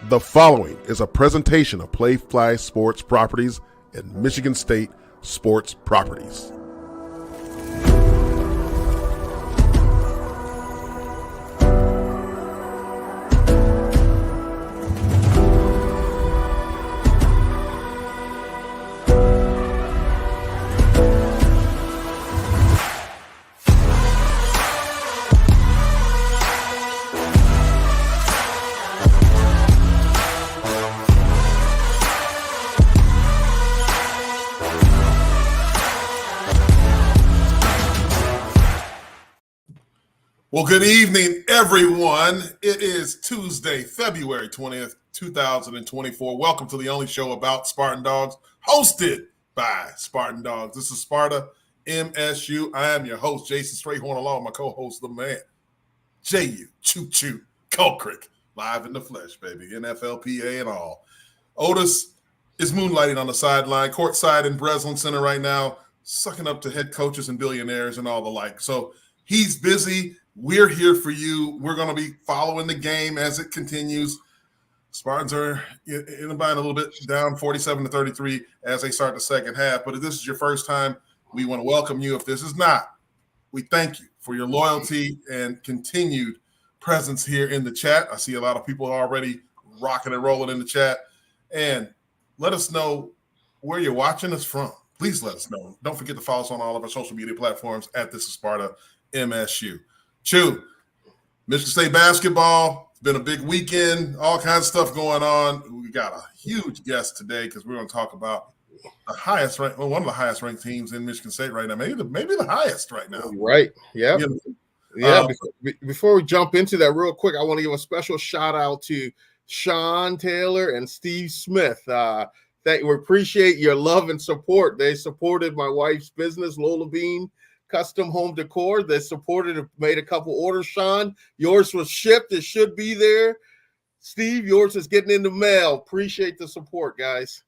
The following is a presentation of Playfly Sports Properties and Michigan State Sports Properties. Well, good evening, everyone. It is Tuesday, February 20th, 2024. Welcome to the only show about Spartan Dawgs, hosted by Spartan Dawgs. This is Sparta MSU. I am your host, Jason Strayhorn, along with my co-host, the man, Jehuu Caulcrick, live in the flesh, baby, NFLPA and all. Otis is moonlighting on the sideline, courtside in Breslin Center right now, sucking up to head coaches and billionaires and all the like. So he's busy. We're here for you. We're going to be following the game as it continues. Spartans are in the bind a little bit, down 47-33 as they start the second half. But if this is your first time, we want to welcome you. If this is not, we thank you for your loyalty and continued presence here in the chat. I see a lot of people already rocking and rolling in the chat. And let us know where you're watching us from. Please let us know. Don't forget to follow us on all of our social media platforms at This is Sparta MSU. Chew, Michigan State basketball. It's been a big weekend, all kinds of stuff going on. We got a huge guest today because we're going to talk about the highest ranked, well, one of the highest ranked teams in Michigan State right now, maybe the highest right now. Right. Yeah. Before we jump into that real quick, I want to give a special shout out to Sean Taylor and Steve Smith. We appreciate your love and support. They supported my wife's business, Lola Bean Custom Home Decor. They supported, made a couple orders. Sean, yours was shipped. It should be there. Steve, yours is getting in the mail. Appreciate the support, guys.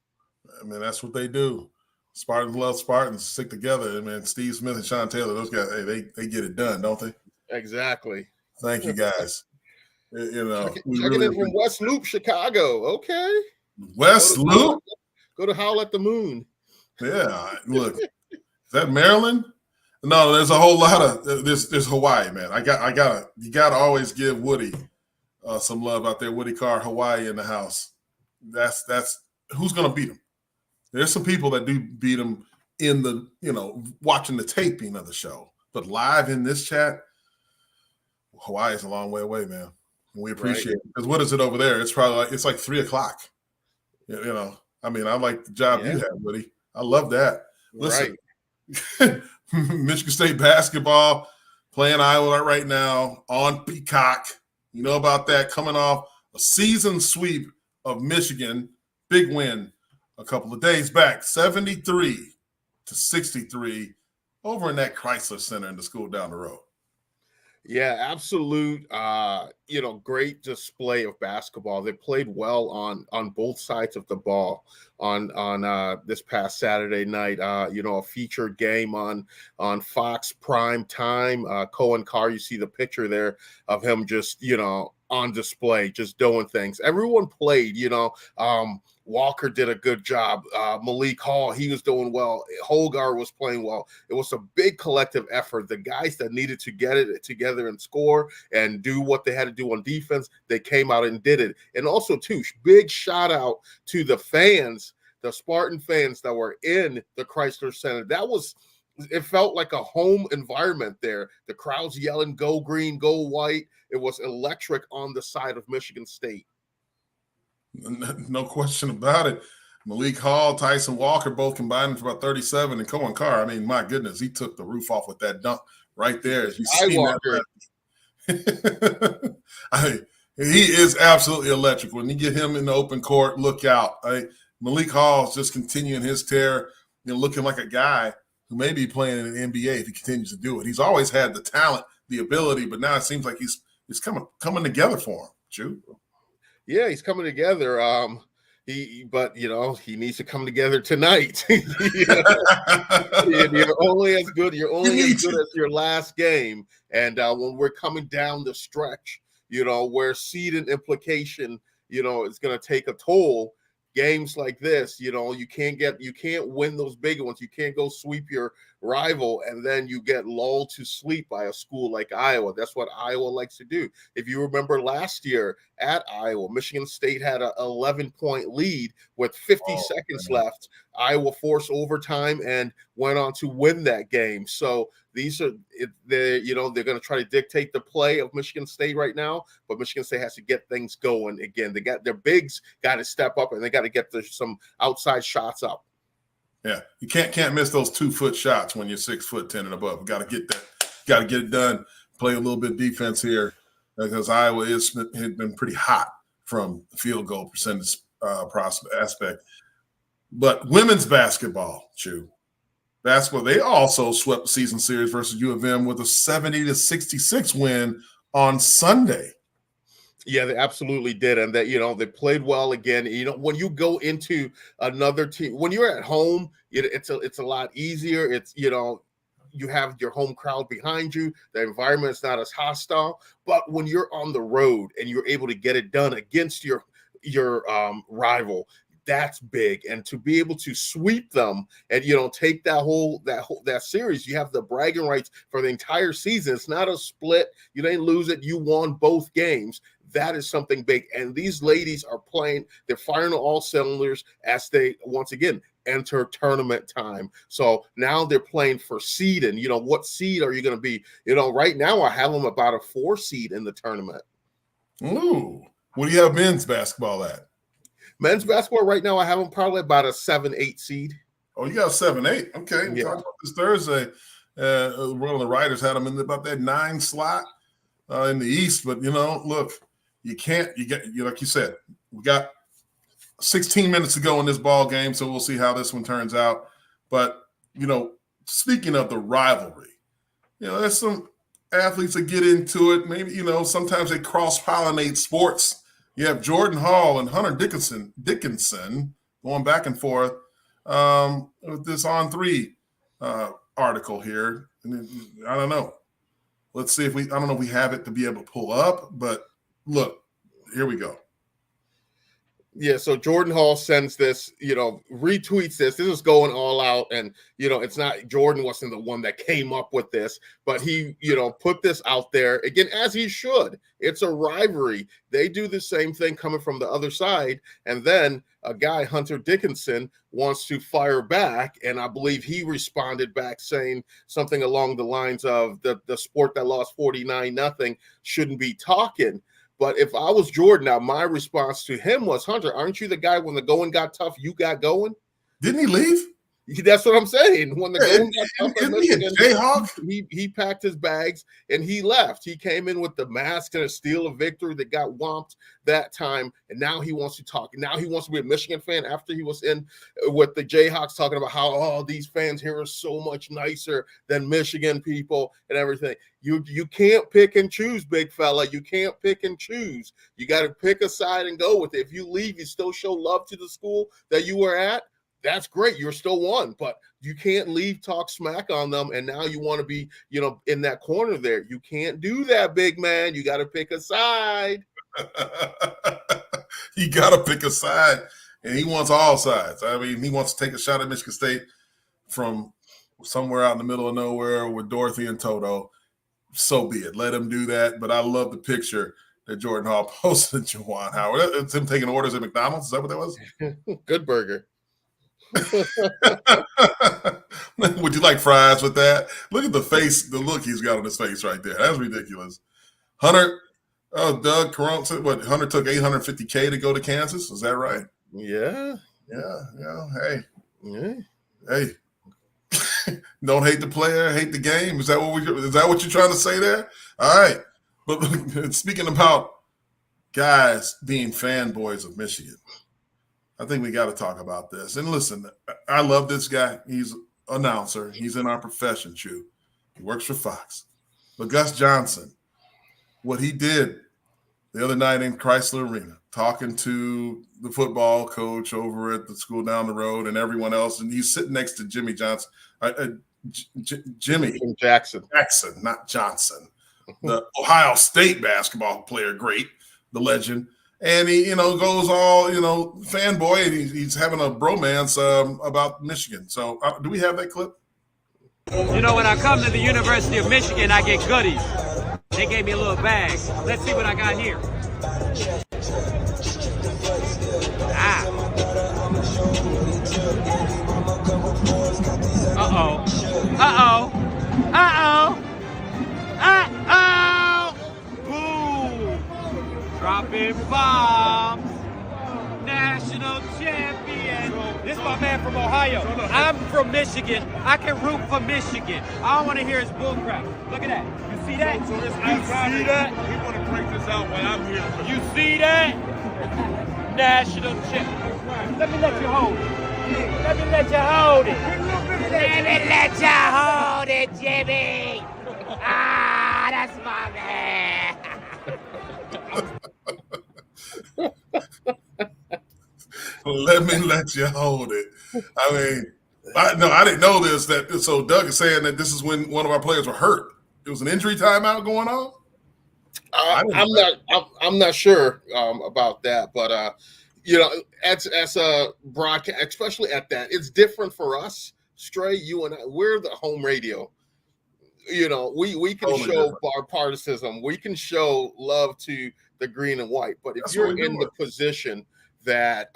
I mean, that's what they do. Spartans love Spartans. Stick together. I mean, Steve Smith and Sean Taylor, those guys, hey, they get it done, don't they? Exactly. Thank you, guys. Checking in from West Loop, Chicago. Okay. West Loop? Go to Howl at the Moon. Yeah. Look, is that Maryland? No, there's a whole lot of there's Hawaii, man. You gotta always give Woody some love out there. Woody Carr, Hawaii in the house. That's who's gonna beat him. There's some people that do beat him in the watching the taping of the show, but live in this chat, Hawaii is a long way away, man. And we appreciate it because what is it over there? It's probably it's like 3:00. I mean, I like the job you have, Woody. I love that. Listen. Right. Michigan State basketball playing Iowa right now on Peacock. You know about that, coming off a season sweep of Michigan. Big win a couple of days back, 73-63 over in that Chrysler Center in the school down the road. Yeah, absolute, great display of basketball. They played well on both sides of the ball on this past Saturday night. A featured game on Fox Prime Time. Cohen Carr, you see the picture there of him just, on display, just doing things. Everyone played, Walker did a good job. Malik Hall, he was doing well. Holgar was playing well. It was a big collective effort. The guys that needed to get it together and score and do what they had to do on defense, they came out and did it. And also, too, big shout out to the fans, the Spartan fans that were in the Chrysler Center. It felt like a home environment there. The crowds yelling, "Go green, go white." It was electric on the side of Michigan State. No question about it. Malik Hall, Tyson Walker, both combined for about 37, and Cohen Carr. I mean, my goodness, he took the roof off with that dunk right there. As you see that. He is absolutely electric. When you get him in the open court, look out. Malik Hall is just continuing his tear, looking like a guy who may be playing in the NBA if he continues to do it. He's always had the talent, the ability, but now it seems like he's coming together for him, Chew. Yeah, he's coming together. He needs to come together tonight. You're only as good as your last game. And when we're coming down the stretch, where seed and implication, it's going to take a toll. Games like this, you can't win those big ones. You can't go sweep your rival and then you get lulled to sleep by a school like Iowa. That's what Iowa likes to do. If you remember last year at Iowa, Michigan State had an 11-point lead with 50 seconds left. Iowa forced overtime and went on to win that game. So they're going to try to dictate the play of Michigan State right now, but Michigan State has to get things going again. They got their bigs got to step up and they got to get some outside shots up. Yeah, you can't miss those 2-foot shots when you're 6'10" and above. You got to get that. Got to get it done. Play a little bit defense here because Iowa has been pretty hot from the field goal percentage aspect. But women's basketball, they also swept the season series versus U of M with a 70-66 win on Sunday. Yeah, they absolutely did. And that, they played well again. When you go into another team, when you're at home, it's a lot easier. It's, you have your home crowd behind you. The environment is not as hostile. But when you're on the road and you're able to get it done against your rival, that's big. And to be able to sweep them and take that series, you have the bragging rights for the entire season. It's not a split. You didn't lose it. You won both games. That is something big. And these ladies are playing, they're firing on all cylinders as they once again enter tournament time. So now they're playing for seed. And what seed are you going to be? Right now I have them about a 4 seed in the tournament. Ooh. What do you have men's basketball at? Men's basketball right now, I have them probably about a 7-8 seed. Oh, you got a 7-8. Okay. We Yeah. talked about this Thursday. One of the writers had them in about that 9 slot in the East. But, look, like you said, we got 16 minutes to go in this ball game, so we'll see how this one turns out. But, speaking of the rivalry, there's some athletes that get into it. Maybe, sometimes they cross-pollinate sports. You have Jordan Hall and Hunter Dickinson going back and forth with this On3 article here. I don't know. Let's see I don't know if we have it to be able to pull up, but look, here we go. Yeah, so Jordan Hall sends this, retweets this. This is going all out. And, it's not, Jordan wasn't the one that came up with this, but he, put this out there again, as he should. It's a rivalry. They do the same thing coming from the other side. And then a guy, Hunter Dickinson, wants to fire back. And I believe he responded back saying something along the lines of the sport that lost 49-0 shouldn't be talking. But if I was Jordan, now my response to him was, Hunter, aren't you the guy when the going got tough, you got going? Didn't he leave? That's what I'm saying. When the going got tough, isn't he a Jayhawk? He packed his bags and he left. He came in with the mask and a steal of victory that got whomped that time. And now he wants to talk. Now he wants to be a Michigan fan after he was in with the Jayhawks talking about how, these fans here are so much nicer than Michigan people and everything. You can't pick and choose, big fella. You can't pick and choose. You got to pick a side and go with it. If you leave, you still show love to the school that you were at. That's great. You're still one, but you can't leave, talk smack on them, and now you want to be, in that corner there. You can't do that, big man. You got to pick a side. You got to pick a side, and he wants all sides. I mean, he wants to take a shot at Michigan State from somewhere out in the middle of nowhere with Dorothy and Toto. So be it. Let him do that. But I love the picture that Jordan Hall posted to Juwan Howard. It's him taking orders at McDonald's. Is that what that was? Good burger. Would you like fries with that? Look at the face, the look he's got on his face right there. That's ridiculous. Doug Carone said what? Hunter took $850K to go to Kansas. Is that right? Yeah. Hey. Don't hate the player, hate the game. Is that what you're trying to say there? All right. But speaking about guys being fanboys of Michigan, I think we got to talk about this. And listen, I love this guy. He's an announcer. He's in our profession, Chew. He works for Fox. But Gus Johnson, what he did the other night in Chrysler Arena, talking to the football coach over at the school down the road and everyone else, and he's sitting next to Jimmy Johnson. Jimmy Jackson, not Johnson. The Ohio State basketball player, great, the legend. and he, goes all, fanboy, and he's having a bromance about Michigan. So do we have that clip? When I come to the University of Michigan, I get goodies. They gave me a little bag. Let's see what I got here. Uh-oh. Uh-oh. Uh-oh. Uh-oh. Boom. Dropping bombs. National champion. This is my man from Ohio. I'm from Michigan. I can root for Michigan. I don't want to hear his bullcrap. Look at that. You see that? So it's you see that? We want to break this out while I'm here. You see that? National champion. Let me let you hold it. Let me let you hold it. Let me let you hold it, Jimmy. Ah, that's my man. Let me let you hold it. I mean, I didn't know this. So Doug is saying that this is when one of our players were hurt. It was an injury timeout going on. I'm not sure about that, but as a broadcast, especially at that, it's different for us. Stray, you and I, we're the home radio. We can totally show different. bipartisanship. We can show love to the green and white. But if you're in the position that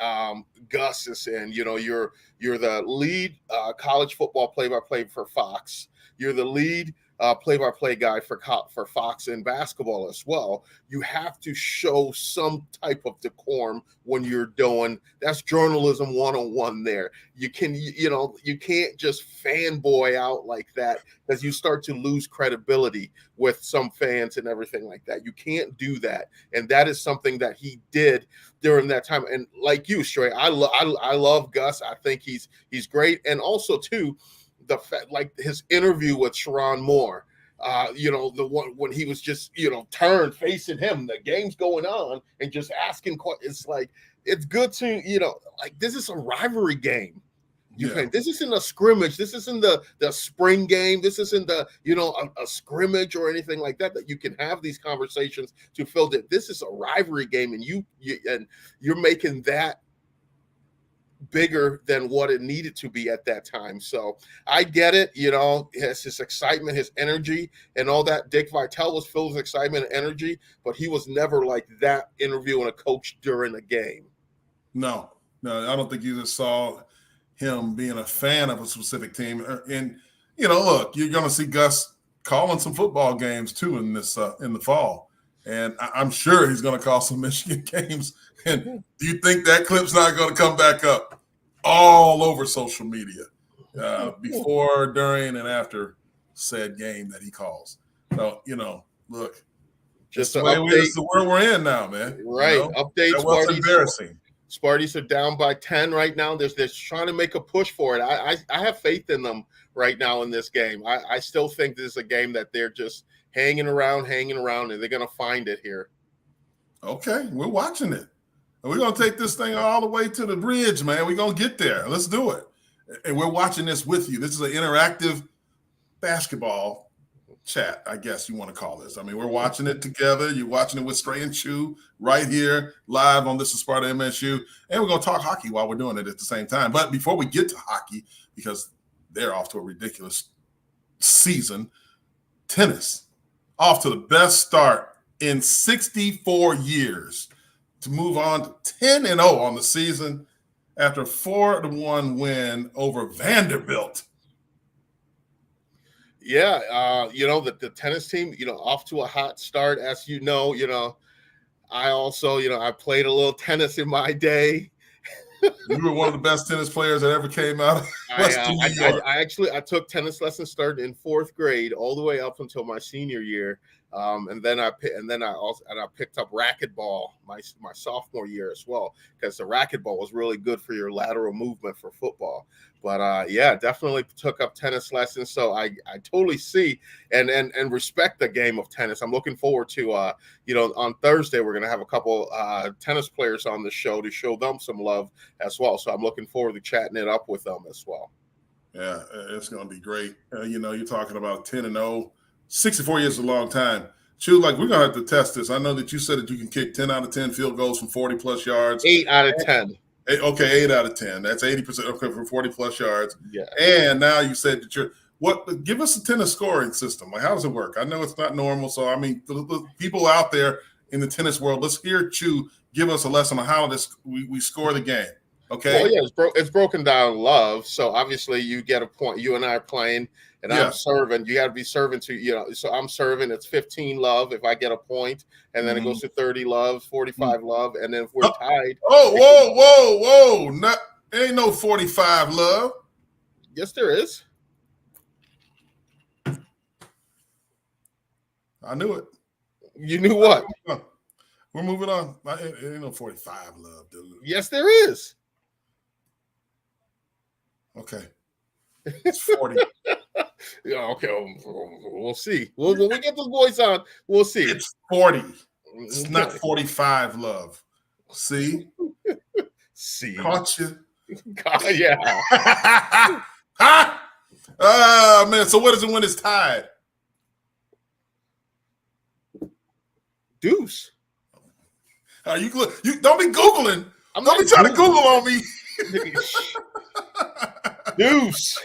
Gus is in, you're the lead college football play-by-play for Fox. You're the lead play-by-play guy for Fox in basketball as well. You have to show some type of decorum when you're doing. That's journalism 101 there. You can't just fanboy out like that, because you start to lose credibility with some fans and everything like that. You can't do that, and that is something that he did during that time. And like you, Stray, I love Gus. I think he's great, and also too, the fact, like his interview with Sharon Moore, the one when he was just turned facing him, the game's going on, and just asking questions. It's like, it's good to like, this is a rivalry game. This isn't a scrimmage. This isn't the spring game. This isn't a scrimmage or anything like that you can have these conversations to fill that. This is a rivalry game, and you're making that bigger than what it needed to be at that time. So I get it. His excitement, his energy, and all that. Dick Vitale was filled with excitement and energy, but he was never like that interviewing a coach during a game. No, I don't think you just saw him being a fan of a specific team. And look, you're going to see Gus calling some football games too in this in the fall, and I'm sure he's going to call some Michigan games. And do you think that clip's not going to come back up all over social media before, during, and after said game that he calls? So, look, just the world we're in now, man. Right. Updates. What's embarrassing. Sparties are down by 10 right now. They're trying to make a push for it. I have faith in them right now in this game. I still think this is a game that they're just hanging around, and they're going to find it here. Okay, we're watching it. We're going to take this thing all the way to the bridge, man. We're going to get there. Let's do it. And we're watching this with you. This is an interactive basketball chat, I guess you want to call this. I mean, we're watching it together. You're watching it with Stray and Chew right here live on This is Sparta MSU. And we're going to talk hockey while we're doing it at the same time. But before we get to hockey, because they're off to a ridiculous season, tennis off to the best start in 64 years. To move on to 10-0 on the season after a 4-1 win over Vanderbilt. Yeah, the tennis team, off to a hot start, as you know. I also, I played a little tennis in my day. You were one of the best tennis players that ever came out of Western New York. I took tennis lessons starting in 4th grade all the way up until my senior year. And then I picked up racquetball my sophomore year as well, because the racquetball was really good for your lateral movement for football. But definitely took up tennis lessons. So I totally see and respect the game of tennis. I'm looking forward to on Thursday we're gonna have a couple tennis players on the show to show them some love as well. So I'm looking forward to chatting it up with them as well. Yeah, it's gonna be great. You're talking about 10-0. 64 years is a long time. Chew, like we're gonna have to test this. I know that you said that you can kick 10 out of 10 field goals from 40+ yards. 8 out of 10. Okay, 8 out of 10. That's 80%. Okay, for 40+ yards. Yeah. And now you said that give us a tennis scoring system. Like, how does it work? I know it's not normal. So, I mean, the people out there in the tennis world, let's hear Chew give us a lesson on how we score the game. Okay. Well, yeah, it's broken down love. So obviously you get a point. You and I are playing, and I'm serving. You got to be serving to, so I'm serving. It's 15 love if I get a point, and then it goes to 30 love, 45 love, and then if we're tied. Whoa! Ain't no 45 love. Yes, there is. I knew it. You knew what? We're moving on. Ain't no 45 love, dude. Yes, there is. Okay. It's 40. Yeah, okay. We'll see. When we get the boys on, we'll see. It's 40. It's not 45 love. See? See. Caught you. God, yeah. Ha! Oh, man. So what is it when it's tied? Deuce. You don't be Googling. Don't be trying to Google on me. Deuce.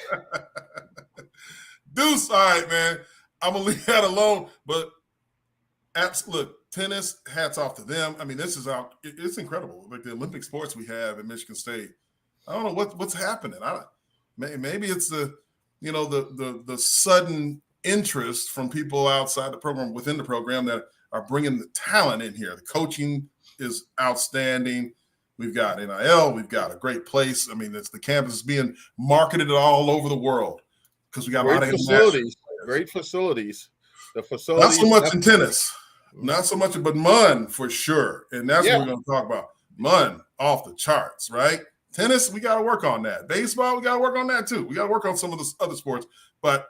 Deuce. All right, man. I'm going to leave that alone. But look, tennis, hats off to them. I mean, it's incredible. Like the Olympic sports we have at Michigan State. I don't know what's happening. Maybe it's the sudden interest from people outside the program, within the program, that are bringing the talent in here. The coaching is outstanding. We've got NIL. We've got a great place. I mean, the campus is being marketed all over the world because we got a lot of facilities. Great facilities. The facilities. Not so much in tennis. Not so much, but MUN for sure. And that's what we're going to talk about. MUN off the charts, right? Tennis, we got to work on that. Baseball, we got to work on that too. We got to work on some of the other sports. But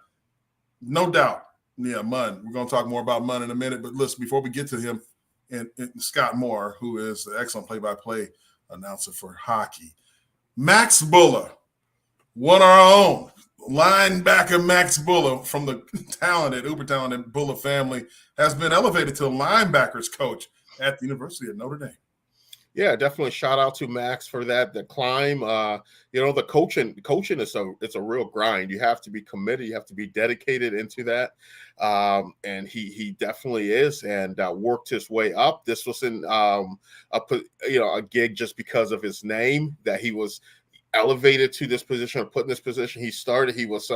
no doubt, yeah, MUN. We're going to talk more about MUN in a minute. But listen, before we get to him, and Scott Moore, who is the excellent play-by-play announcer for hockey, Max Buller, one of our own linebacker. Max Buller from the uber talented Buller family has been elevated to linebackers coach at the University of Notre Dame. Yeah, definitely shout out to Max for that. The climb, the coaching is a real grind. You have to be committed. You have to be dedicated into that. And he definitely is, and worked his way up. This wasn't a gig just because of his name that he was elevated to this position or put in this position. He was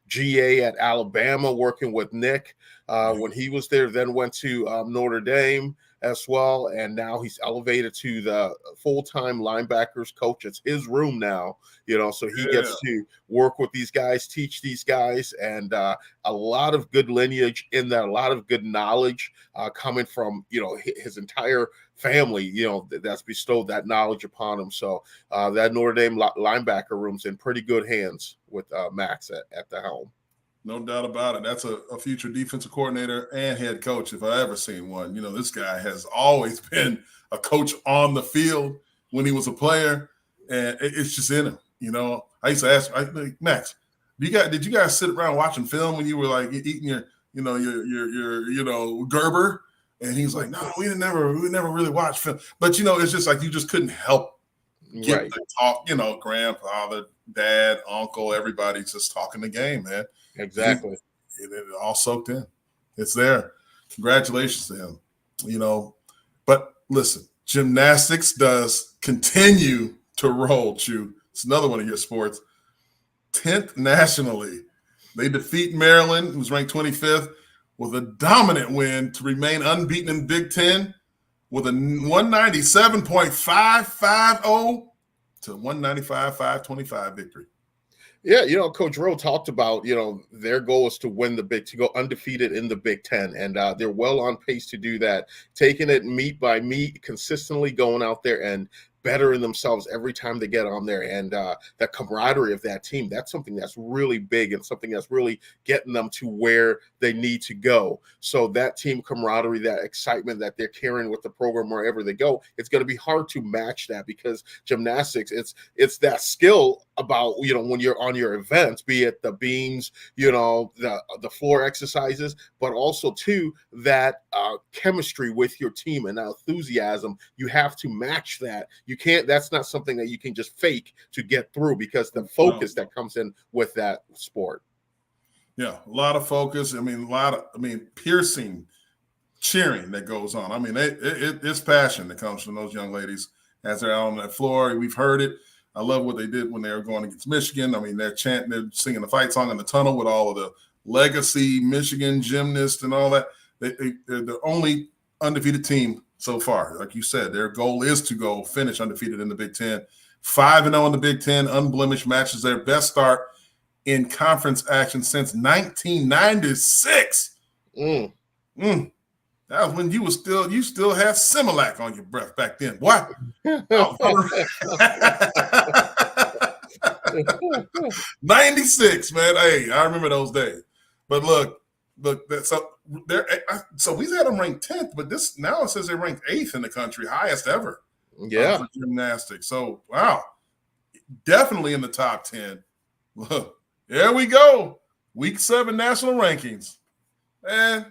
GA at Alabama working with Nick when he was there, then went to Notre Dame as well, and now he's elevated to the full-time linebackers coach. It's his room now, so he gets to work with these guys, teach these guys, and a lot of good lineage in that, a lot of good knowledge coming from his entire family, that's bestowed that knowledge upon him. So that Notre Dame linebacker room's in pretty good hands with Max at the helm. No doubt about it. That's a future defensive coordinator and head coach, if I ever seen one. This guy has always been a coach on the field when he was a player, and it's just in him. I used to ask, Max, did you guys sit around watching film when you were like eating your Gerber? And he's like, no, we never really watched film. But it's just like you just couldn't help get the talk. Grandfather, dad, uncle, everybody's just talking the game, man. Exactly. It all soaked in. It's there. Congratulations to him. But listen, gymnastics does continue to roll, Chew. It's another one of your sports. 10th nationally. They defeat Maryland, who's ranked 25th, with a dominant win to remain unbeaten in Big Ten with a 197.550 to 195.525 victory. Yeah, Coach Rowe talked about, their goal is to go undefeated in the Big Ten, and they're well on pace to do that, taking it meet by meet, consistently going out there and bettering themselves every time they get on there. And the camaraderie of that team, that's something that's really big and something that's really getting them to where they need to go. So that team camaraderie, that excitement that they're carrying with the program wherever they go, it's going to be hard to match that, because gymnastics, it's that skill about, when you're on your events, be it the beams, the floor exercises, but also too that chemistry with your team and enthusiasm. You have to match that. You can't, that's not something that you can just fake to get through, because the focus that comes in with that sport. Yeah, a lot of focus. Piercing cheering that goes on. It's passion that comes from those young ladies as they're out on that floor. We've heard it. I love what they did when they were going against Michigan. They're chanting, they're singing the fight song in the tunnel with all of the legacy Michigan gymnasts and all that. They're the only undefeated team so far. Like you said, their goal is to go finish undefeated in the Big Ten. 5-0 in the Big Ten, unblemished, matches their best start in conference action since 1996. That was when you still had Similac on your breath back then. What? 96, man. Hey, I remember those days. But look, so we had them ranked 10th, but this now it says they're ranked 8th in the country, highest ever. Yeah, for gymnastics. So wow, definitely in the top 10. Look, there we go. Week 7 national rankings, and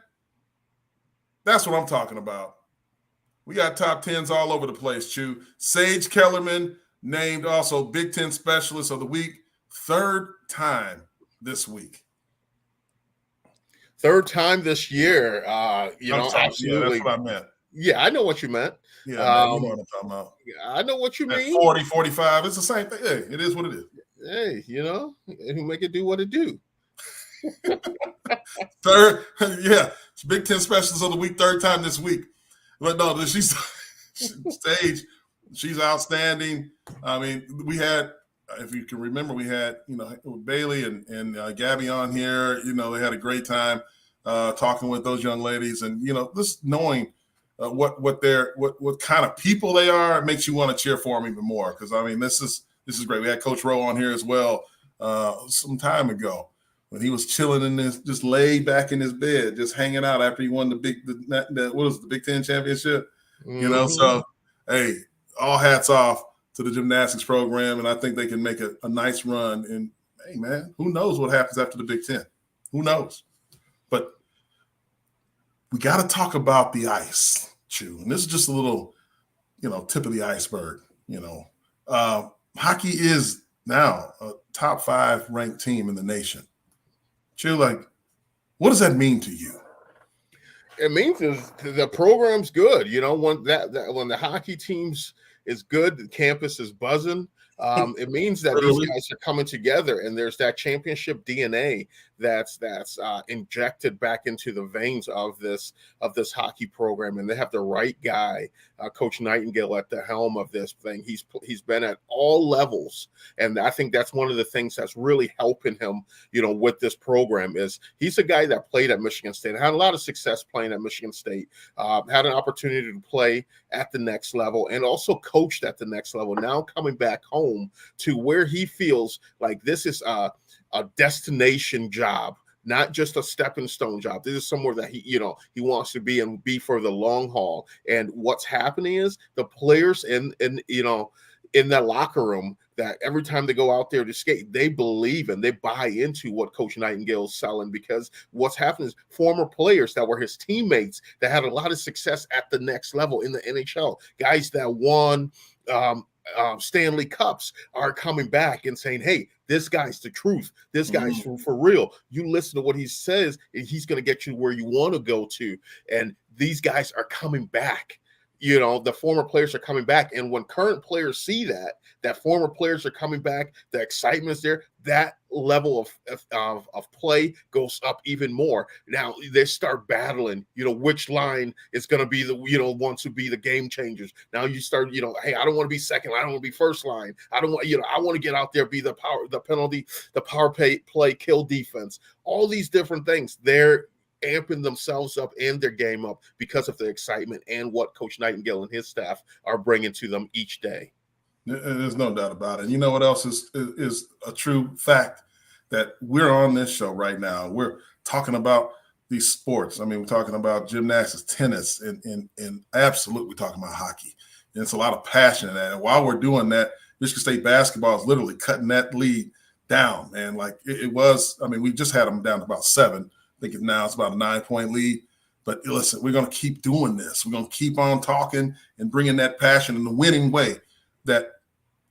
that's what I'm talking about. We got top 10s all over the place, Chew. Sage Kellerman named also Big Ten Specialist of the Week, 3rd time this week. 3rd time this year. Absolutely. Yeah, that's what I meant. Yeah, I know what you meant. Yeah, man, you know what I'm talking about. I know what you mean. 40, 45, it's the same thing. Hey, it is what it is. Hey, who make it do what it do. 3rd, yeah, it's Big Ten Specialist of the Week, 3rd time this week. But no, she's Sage. She's outstanding. We had, if you can remember, we had Bailey and Gabby on here. They had a great time talking with those young ladies, and just knowing what kind of people they are, it makes you want to cheer for them even more. Because this is great. We had Coach Rowe on here as well some time ago when he was chilling in this, just laid back in his bed, just hanging out after he won the Big Ten championship. Mm-hmm. So hey, all hats off to the gymnastics program, and I think they can make a nice run. And hey, man, who knows what happens after the Big Ten? Who knows? But we got to talk about the ice, Chew. And this is just a little, tip of the iceberg. Hockey is now a top 5 ranked team in the nation. Chew, what does that mean to you? It means the program's good. When the hockey teams is good, the campus is buzzing. It means that these guys are coming together, and there's that championship DNA that's injected back into the veins of this hockey program, and they have the right guy, Coach Nightingale, at the helm of this thing. He's been at all levels, and I think that's one of the things that's really helping him, with this program. Is he's a guy that played at Michigan State, had a lot of success playing at Michigan State, had an opportunity to play at the next level, and also coached at the next level. Now coming back home to where he feels like this is a destination job, not just a stepping stone job. This is somewhere that he wants to be and be for the long haul. And what's happening is the players in that locker room, that every time they go out there to skate, they believe and they buy into what Coach Nightingale's selling, because what's happening is former players that were his teammates that had a lot of success at the next level in the NHL, guys that won Stanley Cups, are coming back and saying, hey, this guy's the truth. This guy's for real. You listen to what he says, and he's going to get you where you want to go to. And these guys are coming back. The former players are coming back. And when current players see that former players are coming back, the excitement is there, that level of play goes up even more. Now they start battling, which line is going to be the, one to be the game changers. Now you start, hey, I don't want to be second line. I don't want to be first line. I don't want, I want to get out there, be the power play, kill defense, all these different things. They're amping themselves up and their game up because of the excitement and what Coach Nightingale and his staff are bringing to them each day. There's no doubt about it. And you know what else is a true fact? That we're on this show right now. We're talking about these sports. I mean, we're talking about gymnastics, tennis, and absolutely we're talking about hockey. And it's a lot of passion in that. And while we're doing that, Michigan State basketball is literally cutting that lead down, man. Like it was, I mean, we just had them down to about 7. I think now it's about a 9-point lead. But listen, we're going to keep doing this. We're going to keep on talking and bringing that passion in the winning way that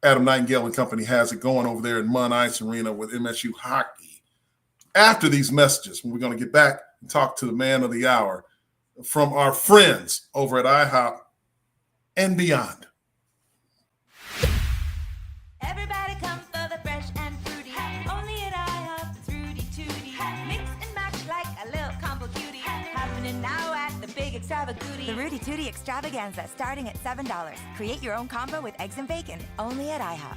Adam Nightingale and company has it going over there in Munn Ice Arena with MSU Hockey. After these messages, we're going to get back and talk to the man of the hour from our friends over at IHOP and beyond. Everybody come for the fresh and fruity. Only at IHOP, it's Rudy Tooty. Mix and match like a little combo cutie. Happening now at the big extravagoody. The Rudy Tooty Extravaganza starting at $7. Create your own combo with eggs and bacon, only at IHOP.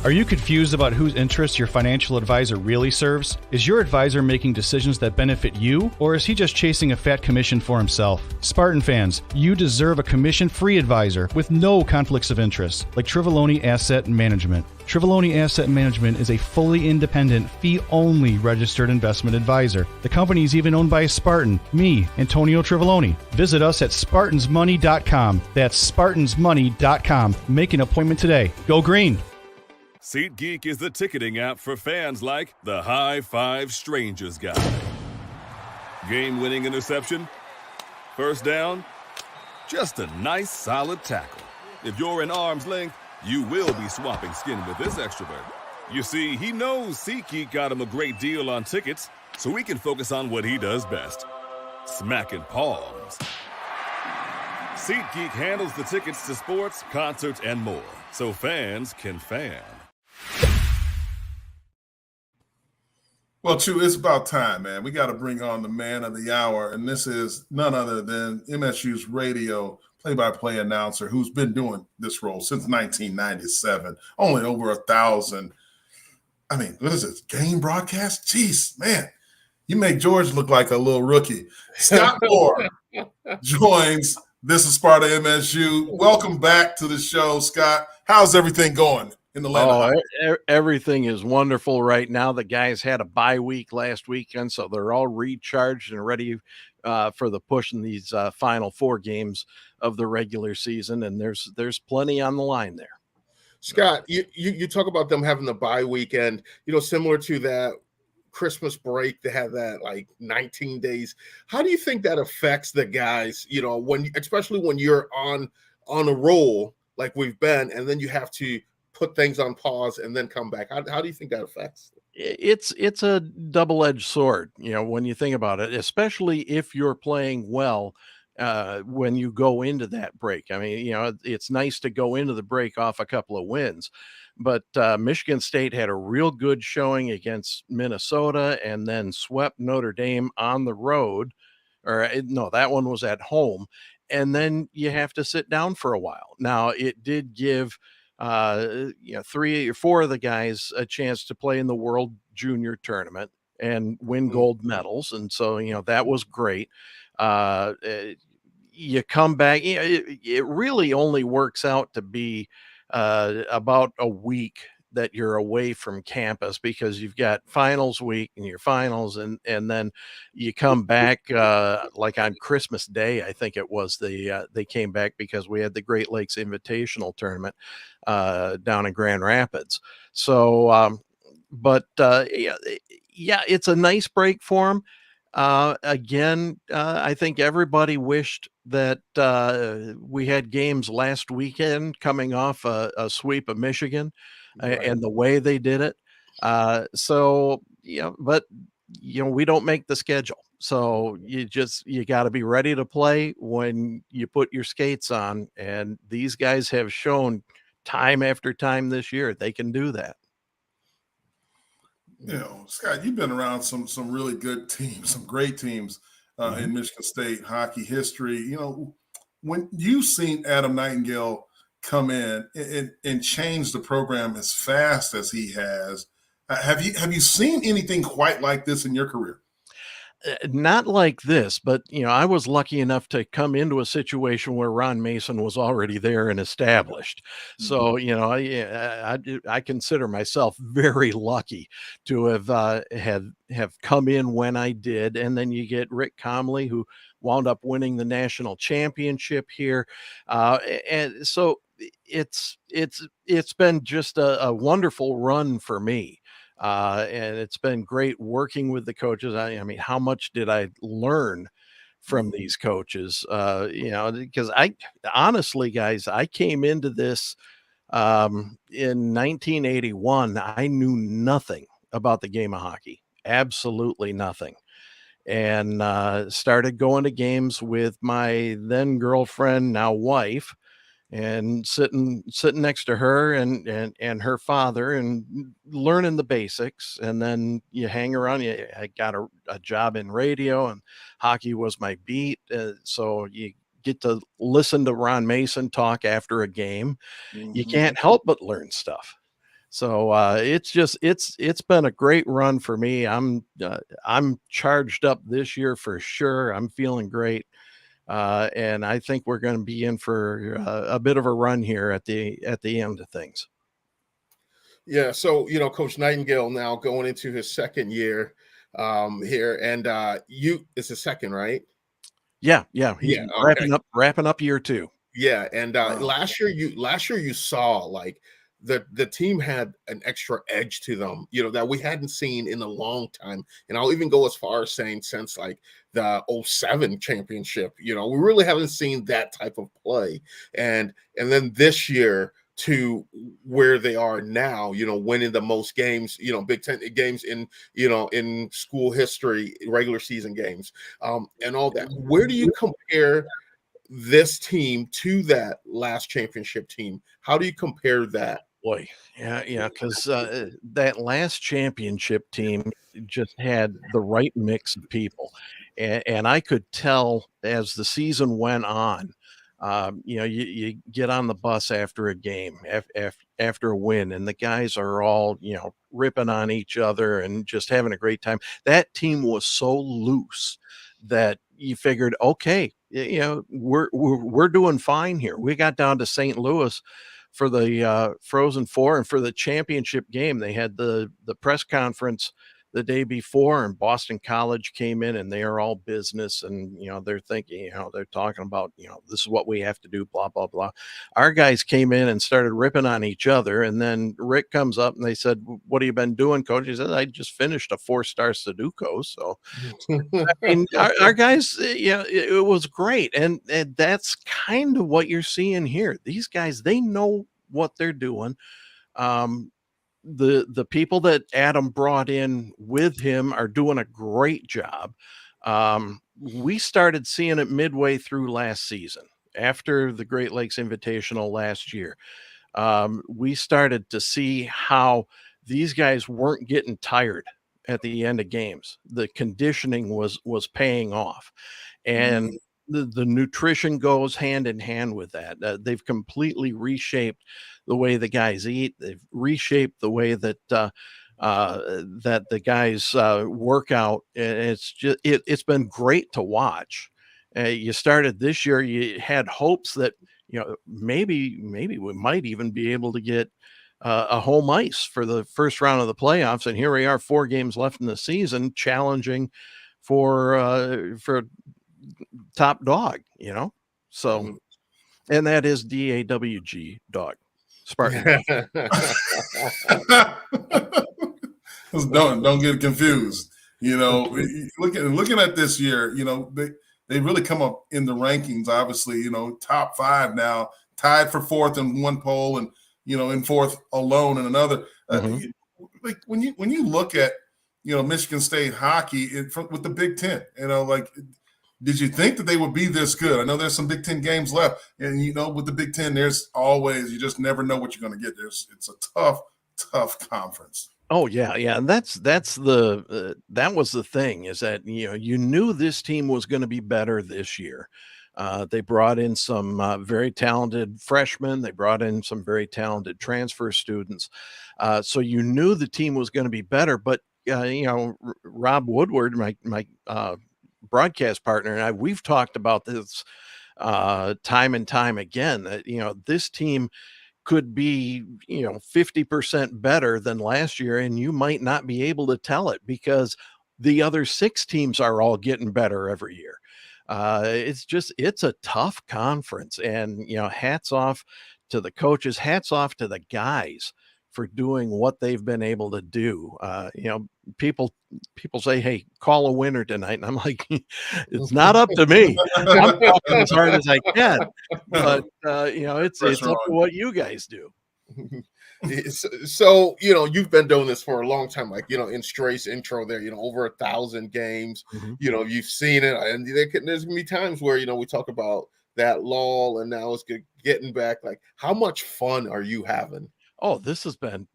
Are you confused about whose interests your financial advisor really serves? Is your advisor making decisions that benefit you, or is he just chasing a fat commission for himself? Spartan fans, you deserve a commission-free advisor with no conflicts of interest, like Trivaloni Asset Management. Trivaloni Asset Management is a fully independent, fee-only registered investment advisor. The company is even owned by a Spartan, me, Antonio Trivaloni. Visit us at SpartansMoney.com. That's SpartansMoney.com. Make an appointment today. Go green! SeatGeek is the ticketing app for fans like the High Five Strangers guy. Game-winning interception? First down? Just a nice, solid tackle. If you're in arm's length, you will be swapping skin with this extrovert. You see, he knows SeatGeek got him a great deal on tickets, so he can focus on what he does best, smacking palms. SeatGeek handles the tickets to sports, concerts, and more, so fans can fan. Well, Chew, it's about time, man. We got to bring on the man of the hour, and this is none other than MSU's radio play-by-play announcer who's been doing this role since 1997. Only over 1,000. I mean, what is this, game broadcast? Jeez, man. You make George look like a little rookie. Scott Moore joins This is Sparta MSU. Welcome back to the show, Scott. How's everything going in the land? Everything is wonderful right now. The guys had a bye week last weekend, so they're all recharged and ready for the push in these final 4 games of the regular season, and there's plenty on the line there. Scott, you talk about them having the bye weekend, similar to that Christmas break. They have that like 19 days. How do you think that affects the guys, especially when you're on a roll like we've been, and then you have to put things on pause and then come back? How do you think that affects? It's a double-edged sword, when you think about it, especially if you're playing well when you go into that break. I mean, it's nice to go into the break off a couple of wins, but Michigan State had a real good showing against Minnesota and then swept Notre Dame on the road. No, that one was at home. And then you have to sit down for a while. Now, it did give 3 or 4 of the guys a chance to play in the World Junior Tournament and win gold medals, and so that was great. You come back, it really only works out to be about a week that you're away from campus, because you've got finals week and your finals, and then you come back like on Christmas Day, I think it was, they came back because we had the Great Lakes Invitational Tournament down in Grand Rapids. So yeah, it's a nice break for them. Again, I think everybody wished that we had games last weekend coming off a sweep of Michigan. Right. And the way they did it. But we don't make the schedule. So you got to be ready to play when you put your skates on. And these guys have shown time after time this year they can do that. Scott, you've been around some really good teams, some great teams in Michigan State hockey history. When you've seen Adam Nightingale come in and change the program as fast as he has, have you seen anything quite like this in your career? Not like this, but I was lucky enough to come into a situation where Ron Mason was already there and established. So, I consider myself very lucky to have come in when I did. And then you get Rick Comley, who wound up winning the national championship here. And so it's been just a wonderful run for me. And it's been great working with the coaches. I mean, how much did I learn from these coaches? Because I honestly, guys, I came into this in 1981. I knew nothing about the game of hockey, absolutely nothing. And started going to games with my then girlfriend, now wife, and sitting next to her and her father and learning the basics. And then you hang around. I got a job in radio, and hockey was my beat. So you get to listen to Ron Mason talk after a game. You can't help but learn stuff. So it's been a great run for me. I'm charged up this year for sure. I'm feeling great. And I think we're going to be in for a bit of a run here at the end of things. Yeah. So, Coach Nightingale now going into his second year here, and it's his second, right? Yeah. He's wrapping up year 2. Yeah. And last year you saw like the team had an extra edge to them, that we hadn't seen in a long time. And I'll even go as far as saying since like the 07 championship, we really haven't seen that type of play. And then this year to where they are now, winning the most games, Big Ten games in school history, regular season games, and all that. Where do you compare this team to that last championship team? How do you compare that? Boy, yeah, because that last championship team just had the right mix of people, and I could tell as the season went on. You get on the bus after a game, after a win, and the guys are all ripping on each other and just having a great time. That team was so loose that you figured, okay, we're doing fine here. We got down to St. Louis for the Frozen Four, and for the championship game, they had the press conference the day before, and Boston College came in, and they are all business, and they're thinking, they're talking about, this is what we have to do, blah blah blah. Our guys came in and started ripping on each other, and then Rick comes up and they said, "What have you been doing, coach?" He said, "I just finished a 4-star Sudoku." So I mean, our guys, it was great, and that's kind of what you're seeing here. These guys, they know what they're doing. The people that Adam brought in with him are doing a great job. We started seeing it midway through last season, after the Great Lakes Invitational last year. We started to see how these guys weren't getting tired at the end of games. The conditioning was paying off, and the nutrition goes hand in hand with that. They've completely reshaped the way the guys eat. They've reshaped the way that that the guys work out. And it's been great to watch. You started this year, you had hopes that maybe we might even be able to get a home ice for the first round of the playoffs, and here we are, 4 games left in the season, challenging for top dog. So, and that is DAWG dog. Spartan. don't get confused. Looking at this year, they really come up in the rankings. Obviously, top 5 now, tied for 4th in one poll, and in 4th alone in another. Like when you look at Michigan State hockey with the Big Ten, did you think that they would be this good? I know there's some Big Ten games left, and with the Big Ten, there's always, you just never know what you're going to get. It's a tough conference. Oh yeah, and that was the thing, is that you knew this team was going to be better this year. They brought in some very talented freshmen. They brought in some very talented transfer students. So you knew the team was going to be better, but Rob Woodward, my broadcast partner, and I, we've talked about this time and time again, that, this team could be, 50% better than last year, and you might not be able to tell it because the other 6 teams are all getting better every year. It's a tough conference, and, hats off to the coaches, hats off to the guys for doing what they've been able to do. People say, "Hey, call a winner tonight," and I'm like, it's not up to me. I'm talking as hard as I can, but it's up to what you guys do. So, you've been doing this for a long time, like, in Stray's intro there, over 1,000 games, you've seen it, and there's gonna be times where, we talk about that lull and now it's getting back. Like, how much fun are you having? Oh, this has been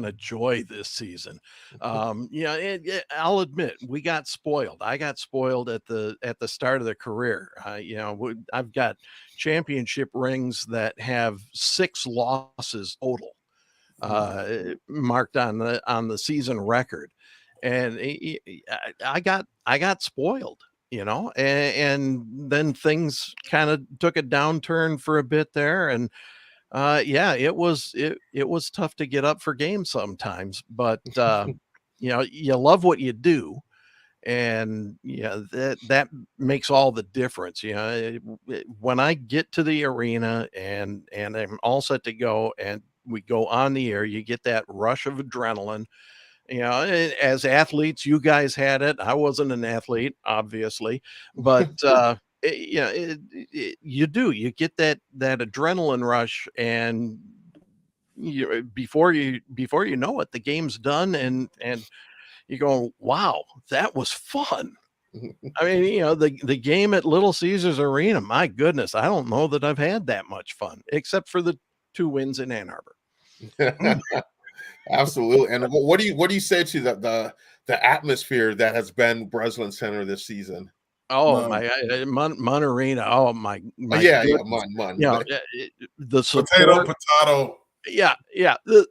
a joy this season. I'll admit we got spoiled. I got spoiled at the start of the career. I've got championship rings that have 6 losses total, marked on the season record, and I got spoiled. And then things kind of took a downturn for a bit there, and it was tough to get up for games sometimes, but you love what you do, and that makes all the difference. When I get to the arena and I'm all set to go and we go on the air, you get that rush of adrenaline. As athletes, you guys had it. I wasn't an athlete, obviously, but you get that adrenaline rush, and before you know it, the game's done, and you go, wow, that was fun. I mean, the game at Little Caesars Arena, my goodness, I don't know that I've had that much fun, except for the 2 wins in Ann Arbor. Absolutely. And what do you say to the atmosphere that has been Breslin Center this season? Oh, my Mun Arena. Oh my Mun. The support, potato. Yeah. The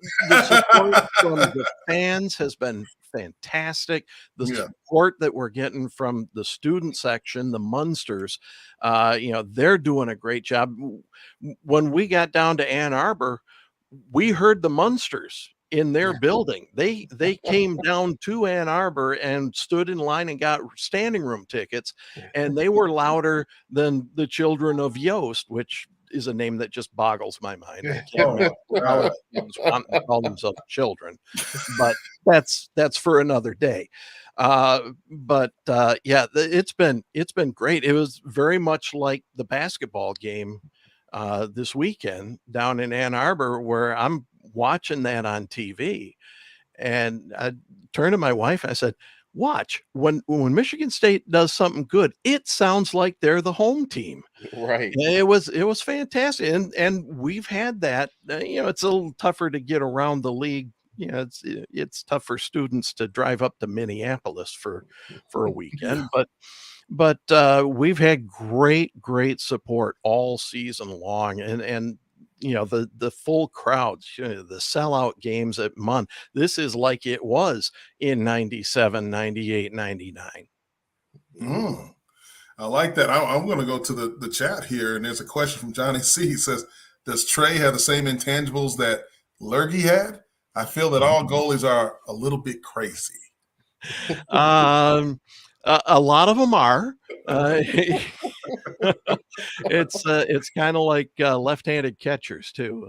support from the fans has been fantastic. The support that we're getting from the student section, the Munsters, they're doing a great job. When we got down to Ann Arbor, we heard the Munsters in their building. They came down to Ann Arbor and stood in line and got standing room tickets, and they were louder than the children of Yost, which is a name that just boggles my mind. I can't imagine how kids want to call themselves children, but that's for another day. It's been great. It was very much like the basketball game this weekend down in Ann Arbor, where I'm watching that on TV, and I turned to my wife and I said, watch, when Michigan State does something good, it sounds like they're the home team. Right. And it was fantastic. And we've had that. It's a little tougher to get around the league. It's tough for students to drive up to Minneapolis for a weekend, but we've had great support all season long, and the full crowds, the sellout games at Mun. This is like it was in 97, 98, 99. I like that. I'm going to go to the chat here, and there's a question from Johnny C. He says, does Trey have the same intangibles that Lurgy had? I feel that all goalies are a little bit crazy. A lot of them are. It's kind of like left-handed catchers too.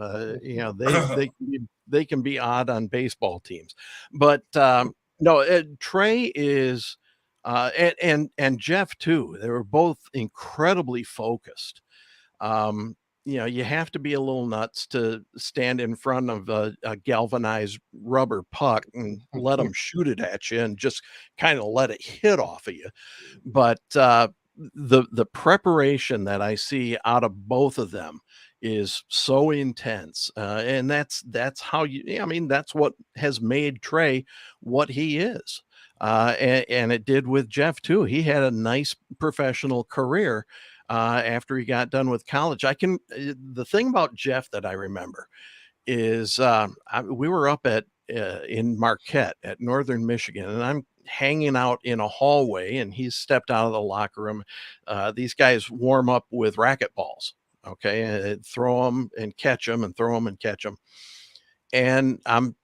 They can be odd on baseball teams, but no, Trey is, and Jeff too. They were both incredibly focused. You have to be a little nuts to stand in front of a galvanized rubber puck and let them shoot it at you and just kind of let it hit off of you. But the preparation that I see out of both of them is so intense, and that's how that's what has made Trey what he is. And it did with Jeff too. He had a nice professional career after he got done with college. The thing about Jeff that I remember is we were up at in Marquette at Northern Michigan, and I'm hanging out in a hallway, and he's stepped out of the locker room. These guys warm up with racquetballs, okay, and throw them and catch them, and throw them and catch them. And I'm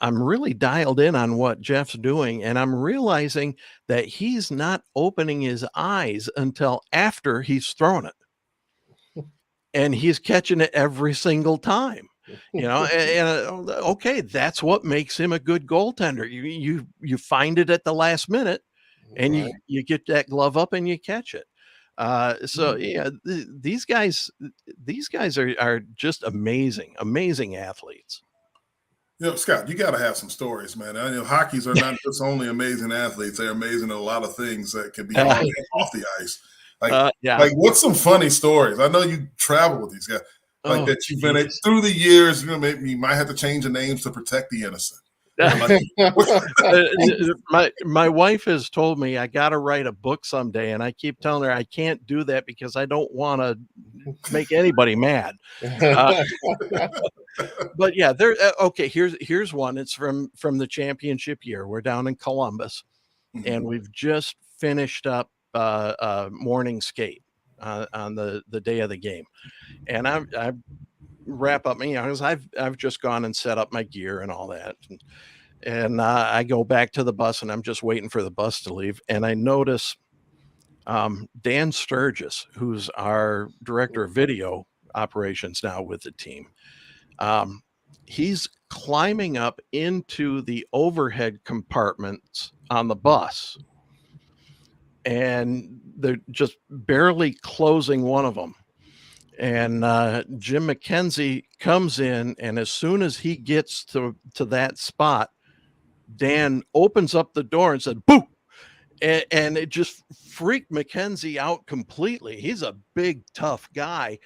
really dialed in on what Jeff's doing, and I'm realizing that he's not opening his eyes until after he's thrown it, and he's catching it every single time. Okay, that's what makes him a good goaltender. You find it at the last minute, and you get that glove up and you catch it. These guys are just amazing athletes. Scott, you got to have some stories, man. I know hockeys are not just only amazing athletes; they're amazing at a lot of things that can be off the ice. Like what's some funny stories? I know you travel with these guys. That you've been through the years, maybe you might have to change the names to protect the innocent. My wife has told me I got to write a book someday, and I keep telling her I can't do that because I don't want to make anybody mad. But yeah, there. Okay, here's one. It's from the championship year. We're down in Columbus, and we've just finished up morning skate on the day of the game. And I wrap up, because I've just gone and set up my gear and all that. And I go back to the bus, and I'm just waiting for the bus to leave. And I notice Dan Sturgis, who's our director of video operations now with the team. He's climbing up into the overhead compartments on the bus, and they're just barely closing one of them. And Jim McKenzie comes in, and as soon as he gets to that spot, Dan opens up the door and said, "Boo!" And it just freaked McKenzie out completely. He's a big, tough guy.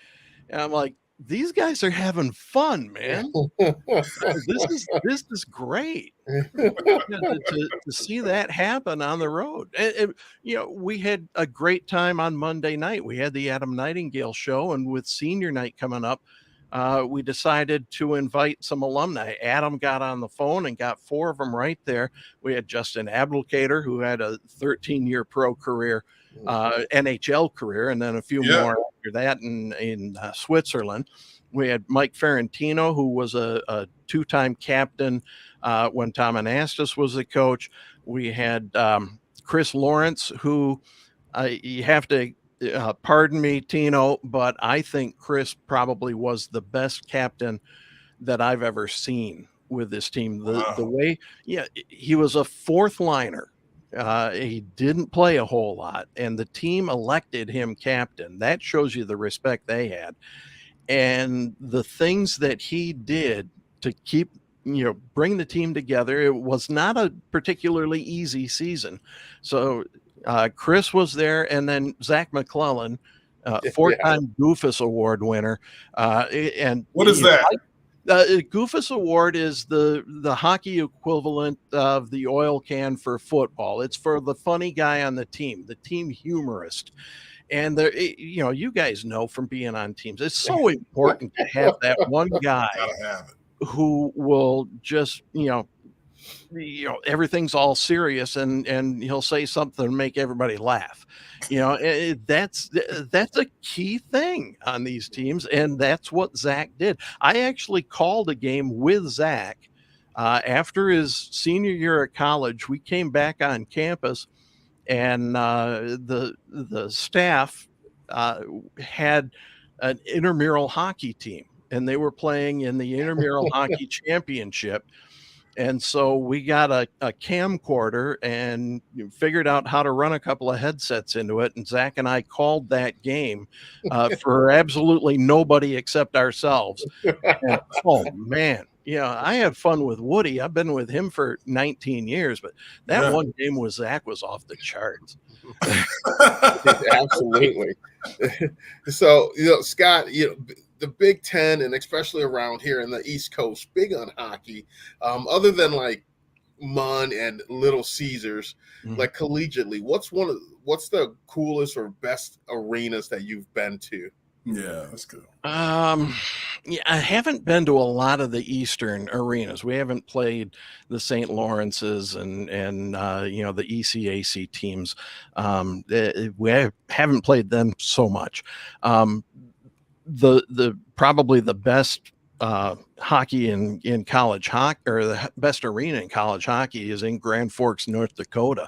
And I'm like, these guys are having fun, man. This is great to see that happen on the road. And we had a great time on Monday night. We had the Adam Nightingale show, and with senior night coming up, we decided to invite some alumni. Adam got on the phone and got 4 of them right there. We had Justin Abdelkader, who had a 13-year pro career, NHL career, and then a few more after that in Switzerland. We had Mike Ferrantino, who was a 2-time captain when Tom Anastas was the coach. We had Chris Lawrence, who you have to pardon me, Tino, but I think Chris probably was the best captain that I've ever seen with this team. The way, he was a 4th liner. He didn't play a whole lot, and the team elected him captain. That shows you the respect they had. And the things that he did to keep, bring the team together, it was not a particularly easy season. So Chris was there, and then Zach McClellan, 4-time Goofus Award winner. And what is that? Goofus Award is the hockey equivalent of the oil can for football. It's for the funny guy on the team humorist. And there, you guys know from being on teams, it's so important to have that one guy who will just, everything's all serious, and he'll say something to make everybody laugh. That's a key thing on these teams, and that's what Zach did. I actually called a game with Zach after his senior year at college. We came back on campus, and the staff had an intramural hockey team, and they were playing in the intramural hockey championship. And so we got a camcorder and figured out how to run a couple of headsets into it. And Zach and I called that game for absolutely nobody except ourselves. And, oh, man. I had fun with Woody. I've been with him for 19 years, but that one game with Zach was off the charts. Absolutely. So, Scott, the Big Ten, and especially around here in the East Coast, big on hockey, other than like MUN and Little Caesars, like collegiately, what's the coolest or best arenas that you've been to? Yeah, that's good. Yeah, I haven't been to a lot of the Eastern arenas. We haven't played the St. Lawrence's and the ECAC teams. Haven't played them so much. The probably the best hockey in college hockey, or the best arena in college hockey, is in Grand Forks, North Dakota,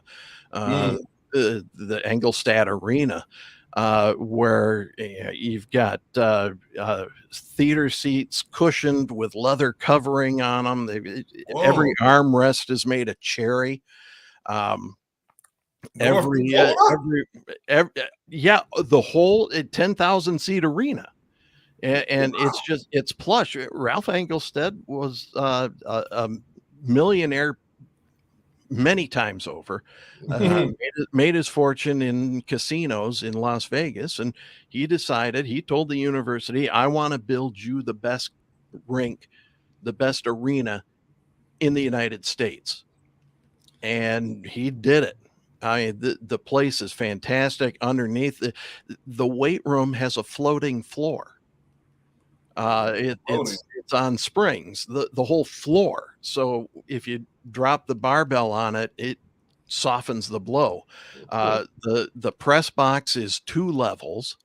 the Engelstad Arena. Where you've got theater seats cushioned with leather covering on them. Every armrest is made of cherry. The whole 10,000 seat arena. And it's plush. Ralph Engelstad was a millionaire many times over, made his fortune in casinos in Las Vegas. And he told the university, I want to build you the best rink, the best arena in the United States. And he did it. I mean, the place is fantastic. Underneath the weight room has a floating floor. It's on springs, the whole floor. So if you drop the barbell on it, it softens the blow. The press box is 2 levels,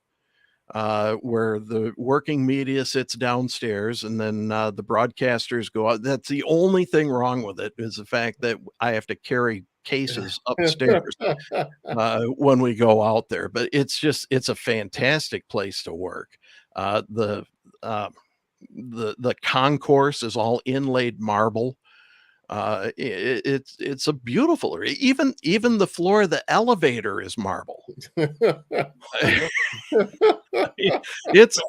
where the working media sits downstairs, and then the broadcasters go out. That's the only thing wrong with it, is the fact that I have to carry cases upstairs when we go out there. But it's a fantastic place to work. The concourse is all inlaid marble. It's a beautiful area. Even the floor of the elevator is marble. It's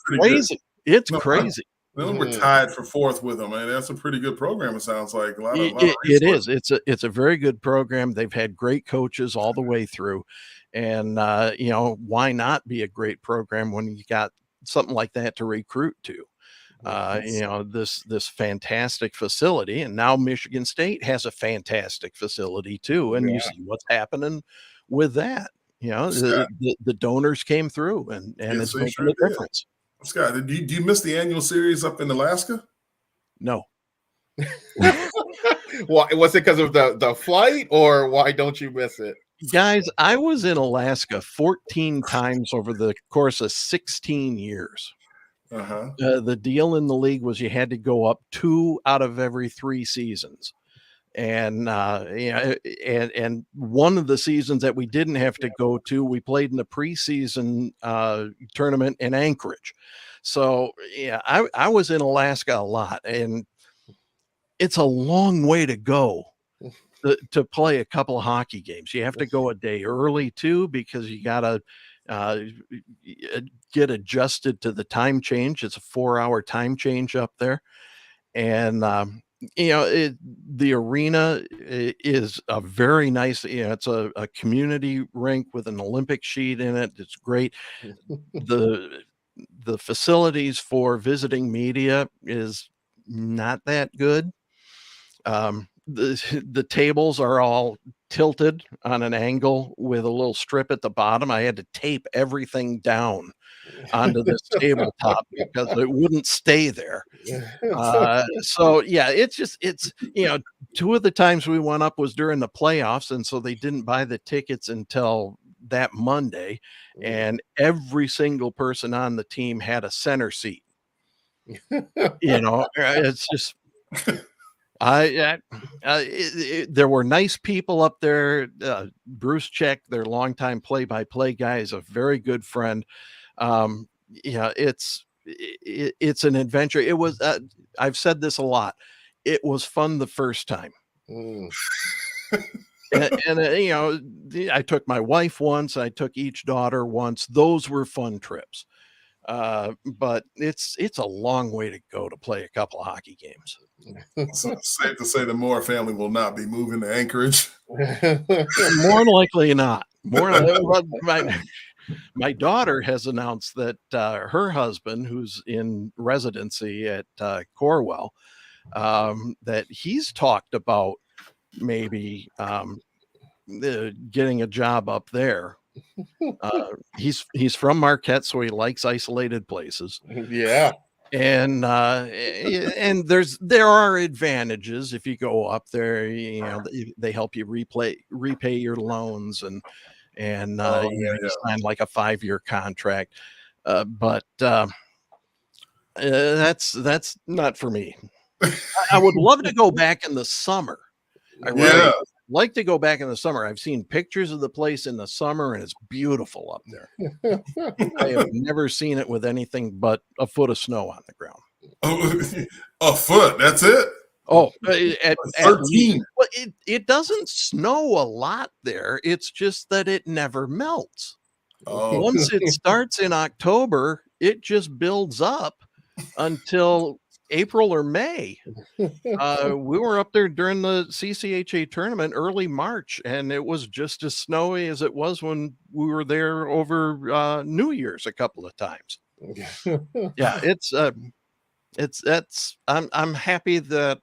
crazy. It's crazy. We're tied for 4th with them. I mean, that's a pretty good program. It sounds like it is. It's a very good program. They've had great coaches all the way through, and why not be a great program when you got something like that to recruit to? This fantastic facility, and now Michigan State has a fantastic facility too. And you see what's happening with that. The donors came through, and it's making a difference. Scott, do you miss the annual series up in Alaska? No. Why was it? Because of the flight, or why don't you miss it? Guys, I was in Alaska 14 times over the course of 16 years. The deal in the league was you had to go up 2 out of every 3 seasons. And and one of the seasons that we didn't have to go to, we played in the preseason tournament in Anchorage. So yeah, I was in Alaska a lot, and it's a long way to go to play a couple of hockey games. You have to go a day early too, because you gotta get adjusted to the time change. It's a 4-hour time change up there. And the arena is a very nice, it's a community rink with an Olympic sheet in it. It's great. The facilities for visiting media is not that good. The tables are all tilted on an angle with a little strip at the bottom. I had to tape everything down onto this tabletop because it wouldn't stay there. So yeah, it's 2 of the times we went up was during the playoffs, and so they didn't buy the tickets until that Monday, and every single person on the team had a center seat. It's just there were nice people up there. Bruce Check, their longtime play-by-play guy, is a very good friend. It's an adventure. It was, I've said this a lot. It was fun the first time. I took my wife once, I took each daughter once. Those were fun trips. But it's a long way to go to play a couple of hockey games. So it's safe to say the Moore family will not be moving to Anchorage. More likely not. My daughter has announced that her husband, who's in residency at Corwell, that he's talked about maybe getting a job up there. He's from Marquette, so he likes isolated places. Yeah. And there are advantages if you go up there. You know, they help you repay your loans, and you sign like a 5-year contract. But that's not for me. I would love to go back in the summer. I really like to go back in the summer. I've seen pictures of the place in the summer, and it's beautiful up there. I have never seen it with anything but a foot of snow on the ground. A foot, that's it? Oh, at 13. Well, it doesn't snow a lot there. It's just that it never melts. Oh. Once it starts in October, it just builds up until April or May. We were up there during the CCHA tournament early March, and it was just as snowy as it was when we were there over New Year's a couple of times. Yeah, I'm happy that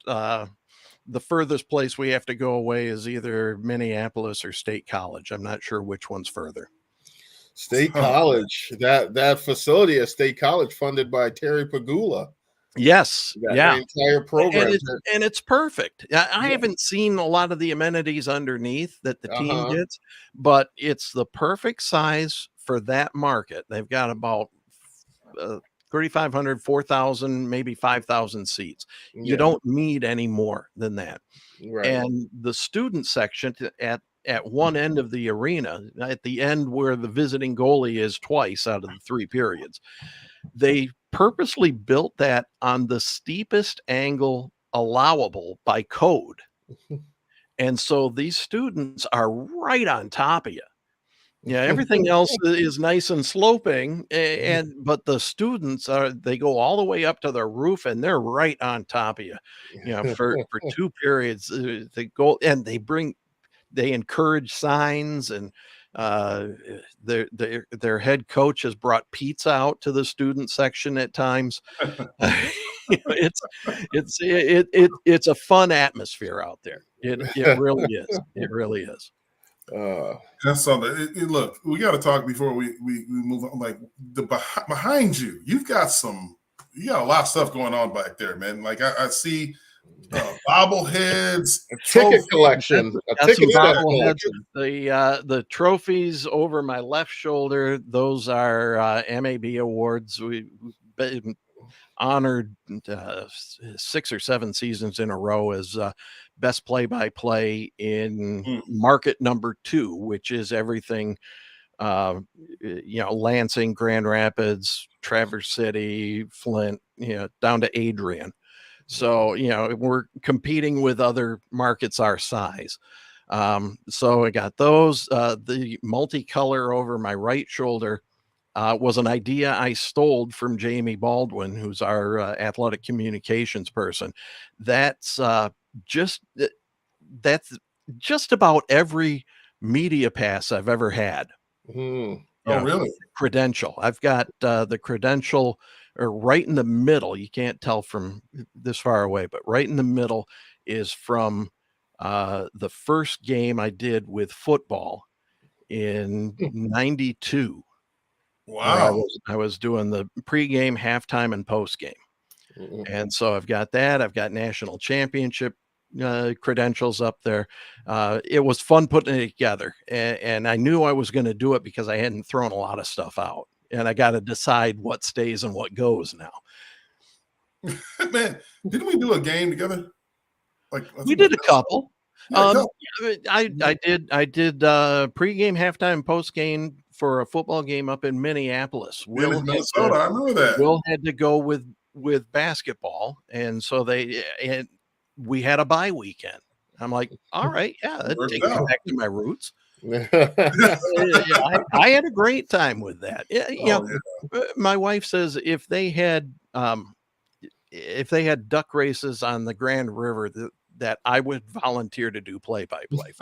the furthest place we have to go away is either Minneapolis or State College. I'm not sure which one's further. State College, that facility at State College funded by Terry Pagula. Yes, yeah, entire program, and it's perfect. I haven't seen a lot of the amenities underneath that the team gets, but it's the perfect size for that market. They've got about 3,500, 4,000, maybe 5,000 seats. You don't need any more than that. Right. And the student section at one end of the arena, at the end where the visiting goalie is twice out of the 3 periods, they purposely built that on the steepest angle allowable by code. And so these students are right on top of you. Yeah, everything else is nice and sloping, but the students they go all the way up to the roof, and they're right on top of you. You know, for 2 periods, they go and they encourage signs, and their head coach has brought pizza out to the student section at times. It's a fun atmosphere out there. It really is. It really is. That's something. Look, we got to talk before we move on. Like behind you, you got a lot of stuff going on back there, man. Like I see bobbleheads, a ticket collection, the trophies over my left shoulder. Those are MAB awards. We've been honored 6 or 7 seasons in a row as best play-by-play in market number 2, which is everything, Lansing, Grand Rapids, Traverse City, Flint, down to Adrian. So, we're competing with other markets our size. So I got those. The multicolor over my right shoulder was an idea I stole from Jamie Baldwin, who's our athletic communications person. That's just about every media pass I've ever had. Oh, really? Credential. I've got the credential right in the middle. You can't tell from this far away, but right in the middle is from the first game I did with football in 92. Wow. I was doing the pregame, halftime, and postgame. And so I've got that. I've got national championship credentials up there. It was fun putting it together. And I knew I was going to do it because I hadn't thrown a lot of stuff out. And I got to decide what stays and what goes now. Man, didn't we do a game together? We did a couple. Yeah, I did pregame, halftime, postgame for a football game up in Minneapolis. Minnesota, I remember that. Will had to go with basketball, and so we had a bye weekend. I'm like, all right, yeah, that takes me back to my roots. I had a great time with that. My wife says if they had duck races on the Grand River, that I would volunteer to do play-by-play.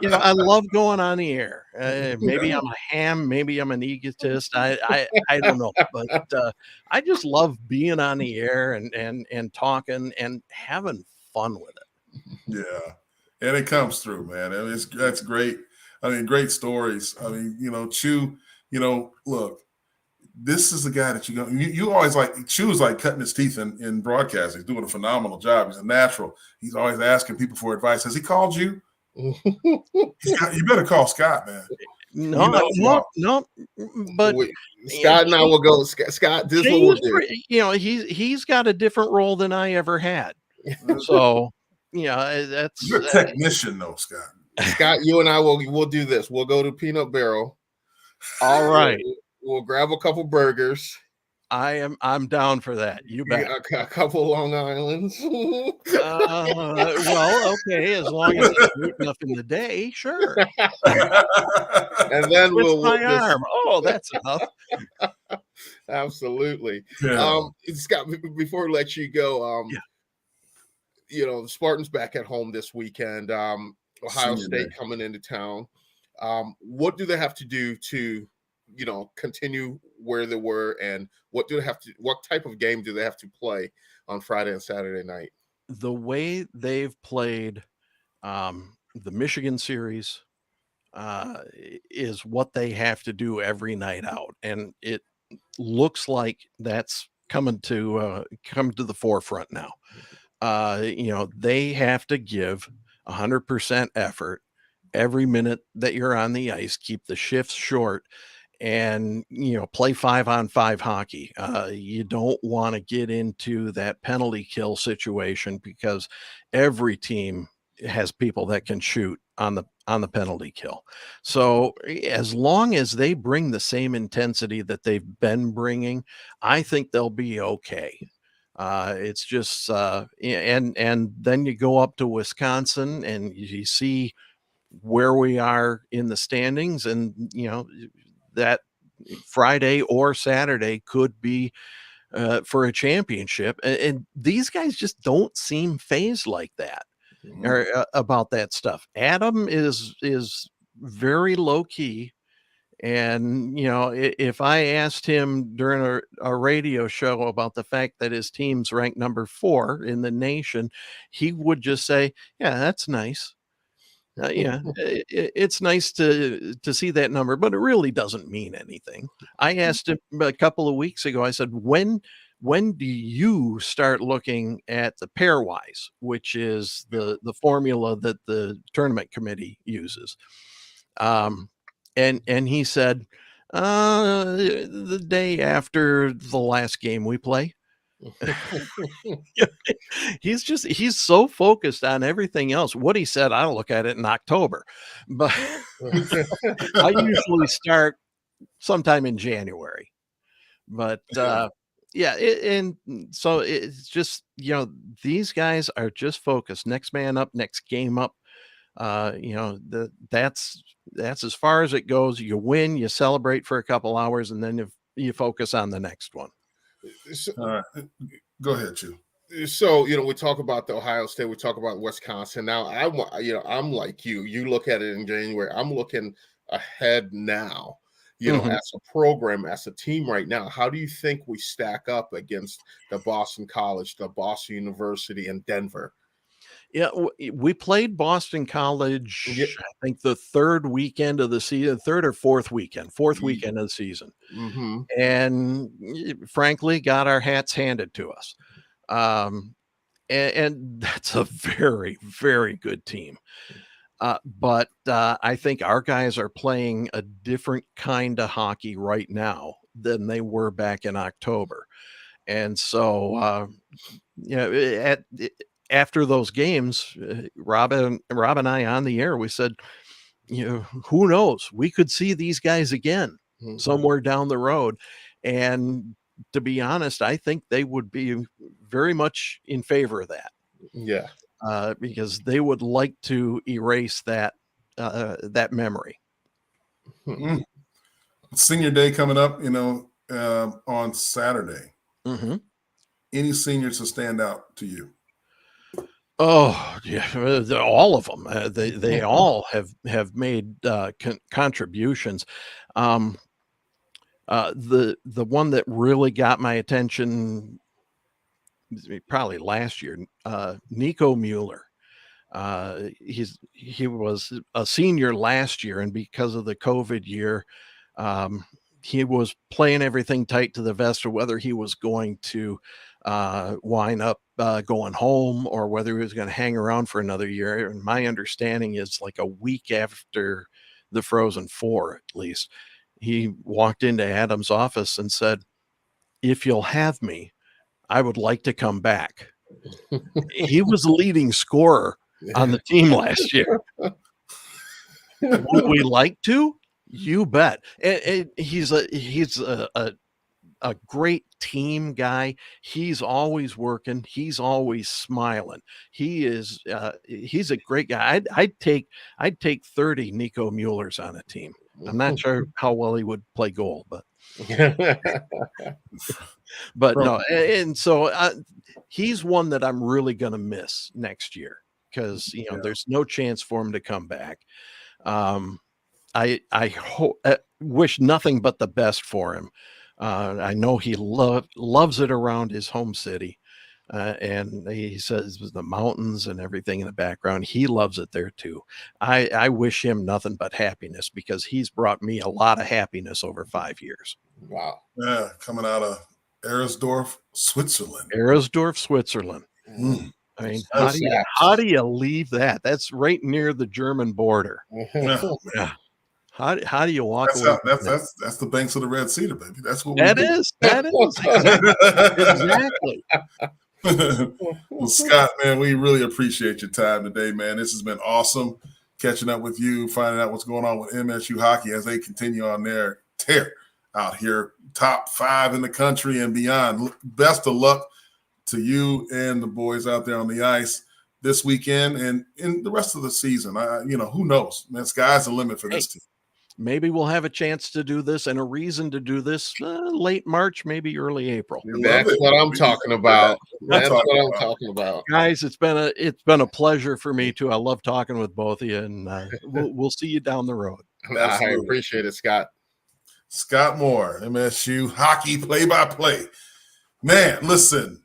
I love going on the air. Maybe I'm a ham, maybe I'm an egotist. I don't know, but I just love being on the air and talking and having fun with it. Yeah, and it comes through, man. That's great. I mean, great stories. I mean, Chew, look, this is the guy that you always like. Chew is like cutting his teeth in broadcasting. He's doing a phenomenal job. He's a natural. He's always asking people for advice. Has he called you? You better call Scott, man. No. But Scott and I will go. Scott, this is what we'll do. He's got a different role than I ever had. So, that's you're a technician, though, Scott. Scott, you and I we'll do this. We'll go to Peanut Barrel. All right. We'll grab a couple burgers. I'm down for that. You bet. A couple Long Islands. Well, okay, as long as it's good enough in the day, sure. And then we'll my arm. Oh, that's enough. Absolutely. Yeah. Scott, before we let you go, the Spartans back at home this weekend. Ohio State coming into town. What do they have to do to continue where they were, and what type of game do they have to play on Friday and Saturday night? The way they've played the Michigan series is what they have to do every night out, and it looks like that's coming to the forefront now. They have to give 100% effort every minute that you're on the ice, keep the shifts short, and play 5-on-5 hockey. You don't want to get into that penalty kill situation, because every team has people that can shoot on the penalty kill. So as long as they bring the same intensity that they've been bringing, I think they'll be okay. It's just and then you go up to Wisconsin and you see where we are in the standings, and that Friday or Saturday could be for a championship, and these guys just don't seem phased like that or about that stuff. Adam is very low key, and if I asked him during a radio show about the fact that his team's ranked number 4 in the nation, he would just say, "Yeah, that's nice." It's nice to see that number, but it really doesn't mean anything. I asked him a couple of weeks ago, I said, when do you start looking at the pairwise, which is the formula that the tournament committee uses? And he said, the day after the last game we play. He's so focused on everything else. What he said, I'll look at it in October, but I usually start sometime in January. But and so it's just these guys are just focused. Next man up, next game up. That's as far as it goes. You win, you celebrate for a couple hours, and then you focus on the next one. So, go ahead, Chew. So we talk about the Ohio State, we talk about Wisconsin. Now I'm like you. You look at it in January. I'm looking ahead now. As a program, as a team right now. How do you think we stack up against the Boston College, the Boston University, and Denver? Yeah, we played Boston College, I think the third weekend of the season, third or fourth weekend of the season. And frankly, got our hats handed to us. And that's a very, very good team. But I think our guys are playing a different kind of hockey right now than they were back in October. And so, after those games, Rob and I on the air, we said, who knows? We could see these guys again somewhere down the road. And to be honest, I think they would be very much in favor of that. Yeah. Because they would like to erase that memory. Senior Day coming up, on Saturday. Any seniors to stand out to you? Oh yeah, all of them. They all have made contributions. The one that really got my attention probably last year, Nico Mueller. He was a senior last year, and because of the COVID year, he was playing everything tight to the vest of whether he was going to wind up going home or whether he was going to hang around for another year. And my understanding is like a week after the Frozen Four, at least, he walked into Adam's office and said, "If you'll have me, I would like to come back." He was the leading scorer on the team last year. Would we like to? You bet. And he's a great team guy. He's always working. He's always smiling. He's a great guy. I'd take 30 Nico Muellers on a team. I'm not sure how well he would play goal, but no. And so he's one that I'm really going to miss next year because there's no chance for him to come back. I wish nothing but the best for him. I know he loves it around his home city. And he says the mountains and everything in the background, he loves it there too. I wish him nothing but happiness because he's brought me a lot of happiness over 5 years. Wow. Yeah, coming out of Eresdorf, Switzerland. Mm. I mean, how do you leave that? That's right near the German border. Yeah. How do you walk away? That's the banks of the Red Cedar, baby. That's what that is. Exactly. Well, Scott, man, we really appreciate your time today, man. This has been awesome catching up with you, finding out what's going on with MSU hockey as they continue on their tear out here, top 5 in the country and beyond. Best of luck to you and the boys out there on the ice this weekend and in the rest of the season. Who knows? Man, sky's the limit for this team. Maybe we'll have a chance to do this and a reason to do this late March, maybe early April. That's what I'm talking about. That's what I'm talking about. Guys, it's been a pleasure for me too. I love talking with both of you, and we'll see you down the road. I appreciate it, Scott. Scott Moore, MSU hockey play-by-play. Man, listen,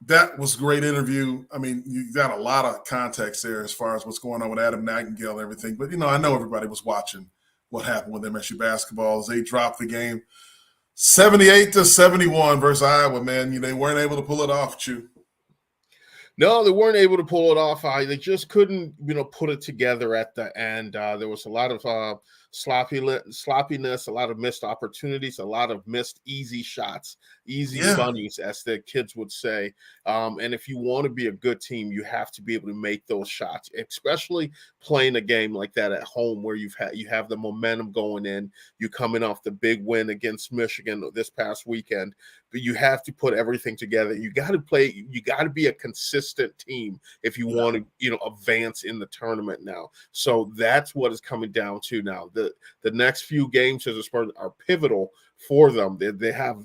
that was a great interview. I mean, you got a lot of context there as far as what's going on with Adam Nightingale and everything. But, I know everybody was watching what happened with MSU basketball as they dropped the game 78-71 versus Iowa, man. They weren't able to pull it off, Chew. No, they weren't able to pull it off. They just couldn't, put it together at the end. There was a lot of sloppiness, a lot of missed opportunities, a lot of missed easy shots, easy bunnies, as the kids would say. And if you want to be a good team, you have to be able to make those shots, especially playing a game like that at home where you have the momentum going in. You coming off the big win against Michigan this past weekend, but you have to put everything together. You got to play. You got to be a consistent team if you want to, advance in the tournament now. So that's what is coming down to now. The next few games as a Spartan are pivotal for them. They have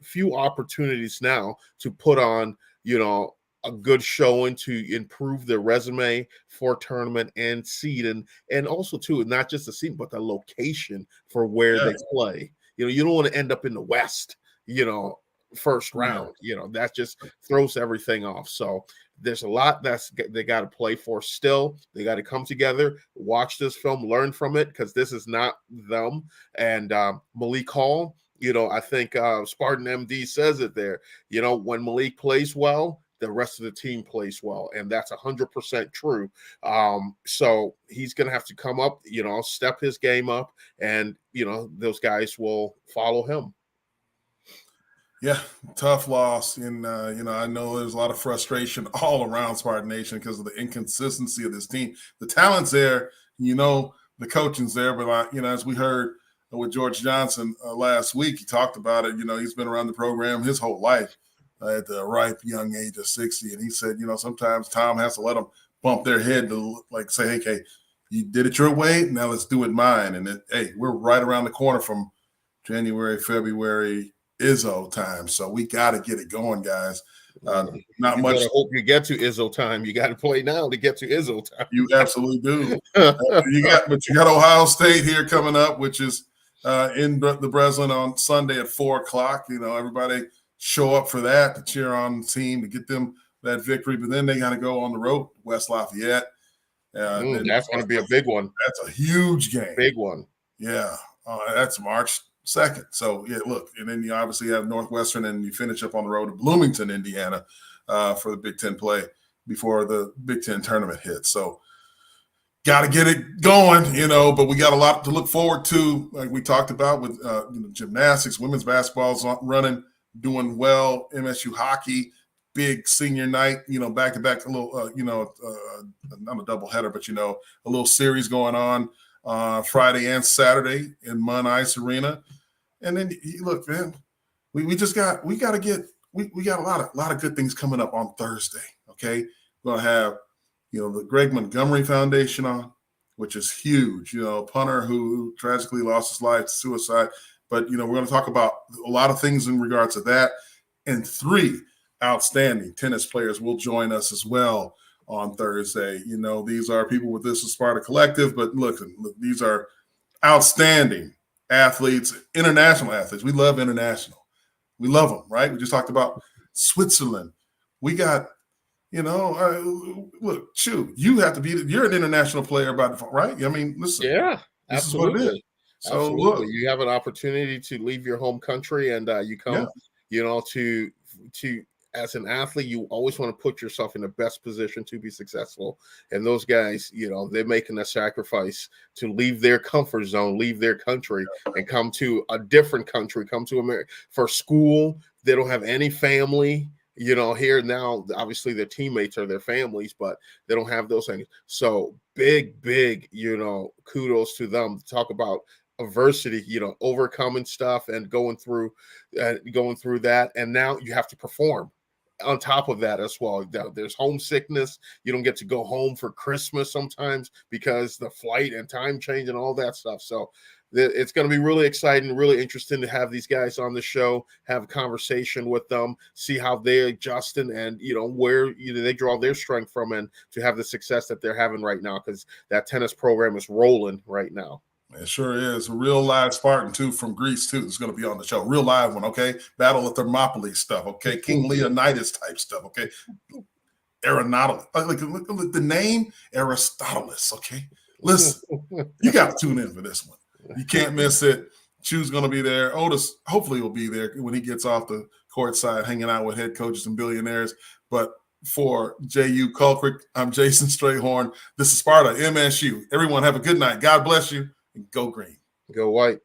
few opportunities now to put on, a good showing to improve their resume for tournament and seed, and also too, not just the seed, but the location for where they play. You don't want to end up in the West, first round. That just throws everything off. So there's a lot they got to play for still. They got to come together, watch this film, learn from it, because this is not them. And Malik Hall, I think Spartan MD says it there. When Malik plays well, the rest of the team plays well, and that's 100% true. So he's going to have to come up, step his game up, and those guys will follow him. Yeah, tough loss. And, I know there's a lot of frustration all around Spartan Nation because of the inconsistency of this team. The talent's there, the coaching's there. But, as we heard with George Johnson last week, he talked about it. He's been around the program his whole life at the ripe young age of 60. And he said, sometimes Tom has to let them bump their head to say, hey, you did it your way. Now let's do it mine. And we're right around the corner from January, February, Izzo time, so we got to get it going, guys. Not much. I hope you get to Izzo time. You got to play now to get to Izzo time. You absolutely do. You got Ohio State here coming up, which is in the Breslin on Sunday at 4:00. Everybody show up for that to cheer on the team to get them that victory, but then they got to go on the road, West Lafayette. That's going to be a big one. That's a huge game. Big one. Yeah. That's March 2nd. So, yeah, look, and then you obviously have Northwestern, and you finish up on the road to Bloomington, Indiana, for the Big Ten play before the Big Ten tournament hits. So, got to get it going, but we got a lot to look forward to, like we talked about with gymnastics, women's basketball's running, doing well, MSU hockey, big senior night, back-to-back, a little, not a doubleheader, but, a little series going on Friday and Saturday in Munn Ice Arena. And then, look, man, we got a lot of good things coming up on Thursday, okay? We're going to have, the Greg Montgomery Foundation on, which is huge, punter who tragically lost his life to suicide. But, we're going to talk about a lot of things in regards to that. And 3 outstanding tennis players will join us as well on Thursday. These are people with this Sparta Collective, but look, these are outstanding athletes, international athletes. We love international. We love them, right? We just talked about Switzerland. We got, look, you have to be, you're an international player by default, right? I mean, listen. Yeah, absolutely. This is what it is. So absolutely. Look, you have an opportunity to leave your home country, and you come, to as an athlete, you always want to put yourself in the best position to be successful. And those guys, they're making a sacrifice to leave their comfort zone, leave their country, and come to a different country, come to America for school. They don't have any family, here now. Obviously, their teammates are their families, but they don't have those things. So big, kudos to them. Talk about adversity, overcoming stuff and going through that. And now you have to perform on top of that as well. There's homesickness. You don't get to go home for Christmas sometimes because the flight and time change and all that stuff. So it's going to be really exciting, really interesting to have these guys on the show, have a conversation with them, see how they're adjusting and, where they draw their strength from, and to have the success that they're having right now, because that tennis program is rolling right now. It sure is. A real live Spartan, too, from Greece, too, is going to be on the show. Real live one, okay? Battle of Thermopylae stuff, okay? King Leonidas type stuff, okay? Aristotle. Look, the name Aristoteles, okay? Listen, you got to tune in for this one. You can't miss it. Chu's going to be there. Otis hopefully will be there when he gets off the court side, hanging out with head coaches and billionaires. But for Jehuu Caulcrick, I'm Jason Strayhorn. This is Sparta MSU. Everyone have a good night. God bless you. And go green. Go white.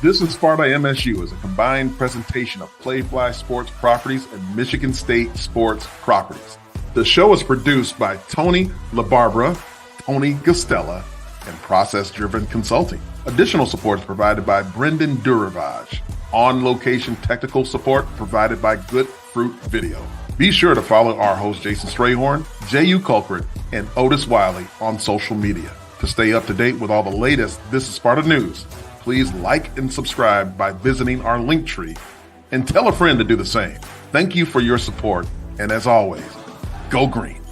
This is Sparta MSU is a combined presentation of Playfly Sports Properties and Michigan State Sports Properties. The show is produced by Tony LaBarbera, Tony Gustella, and Process Driven Consulting. Additional support is provided by Brendan Duravage. On-location technical support provided by Good Fruit Video. Be sure to follow our host Jason Strayhorn, Jehuu Caulcrick, and Otis Wiley on social media. To stay up to date with all the latest This is Sparta news, please like and subscribe by visiting our link tree, and tell a friend to do the same. Thank you for your support, and as always, go green.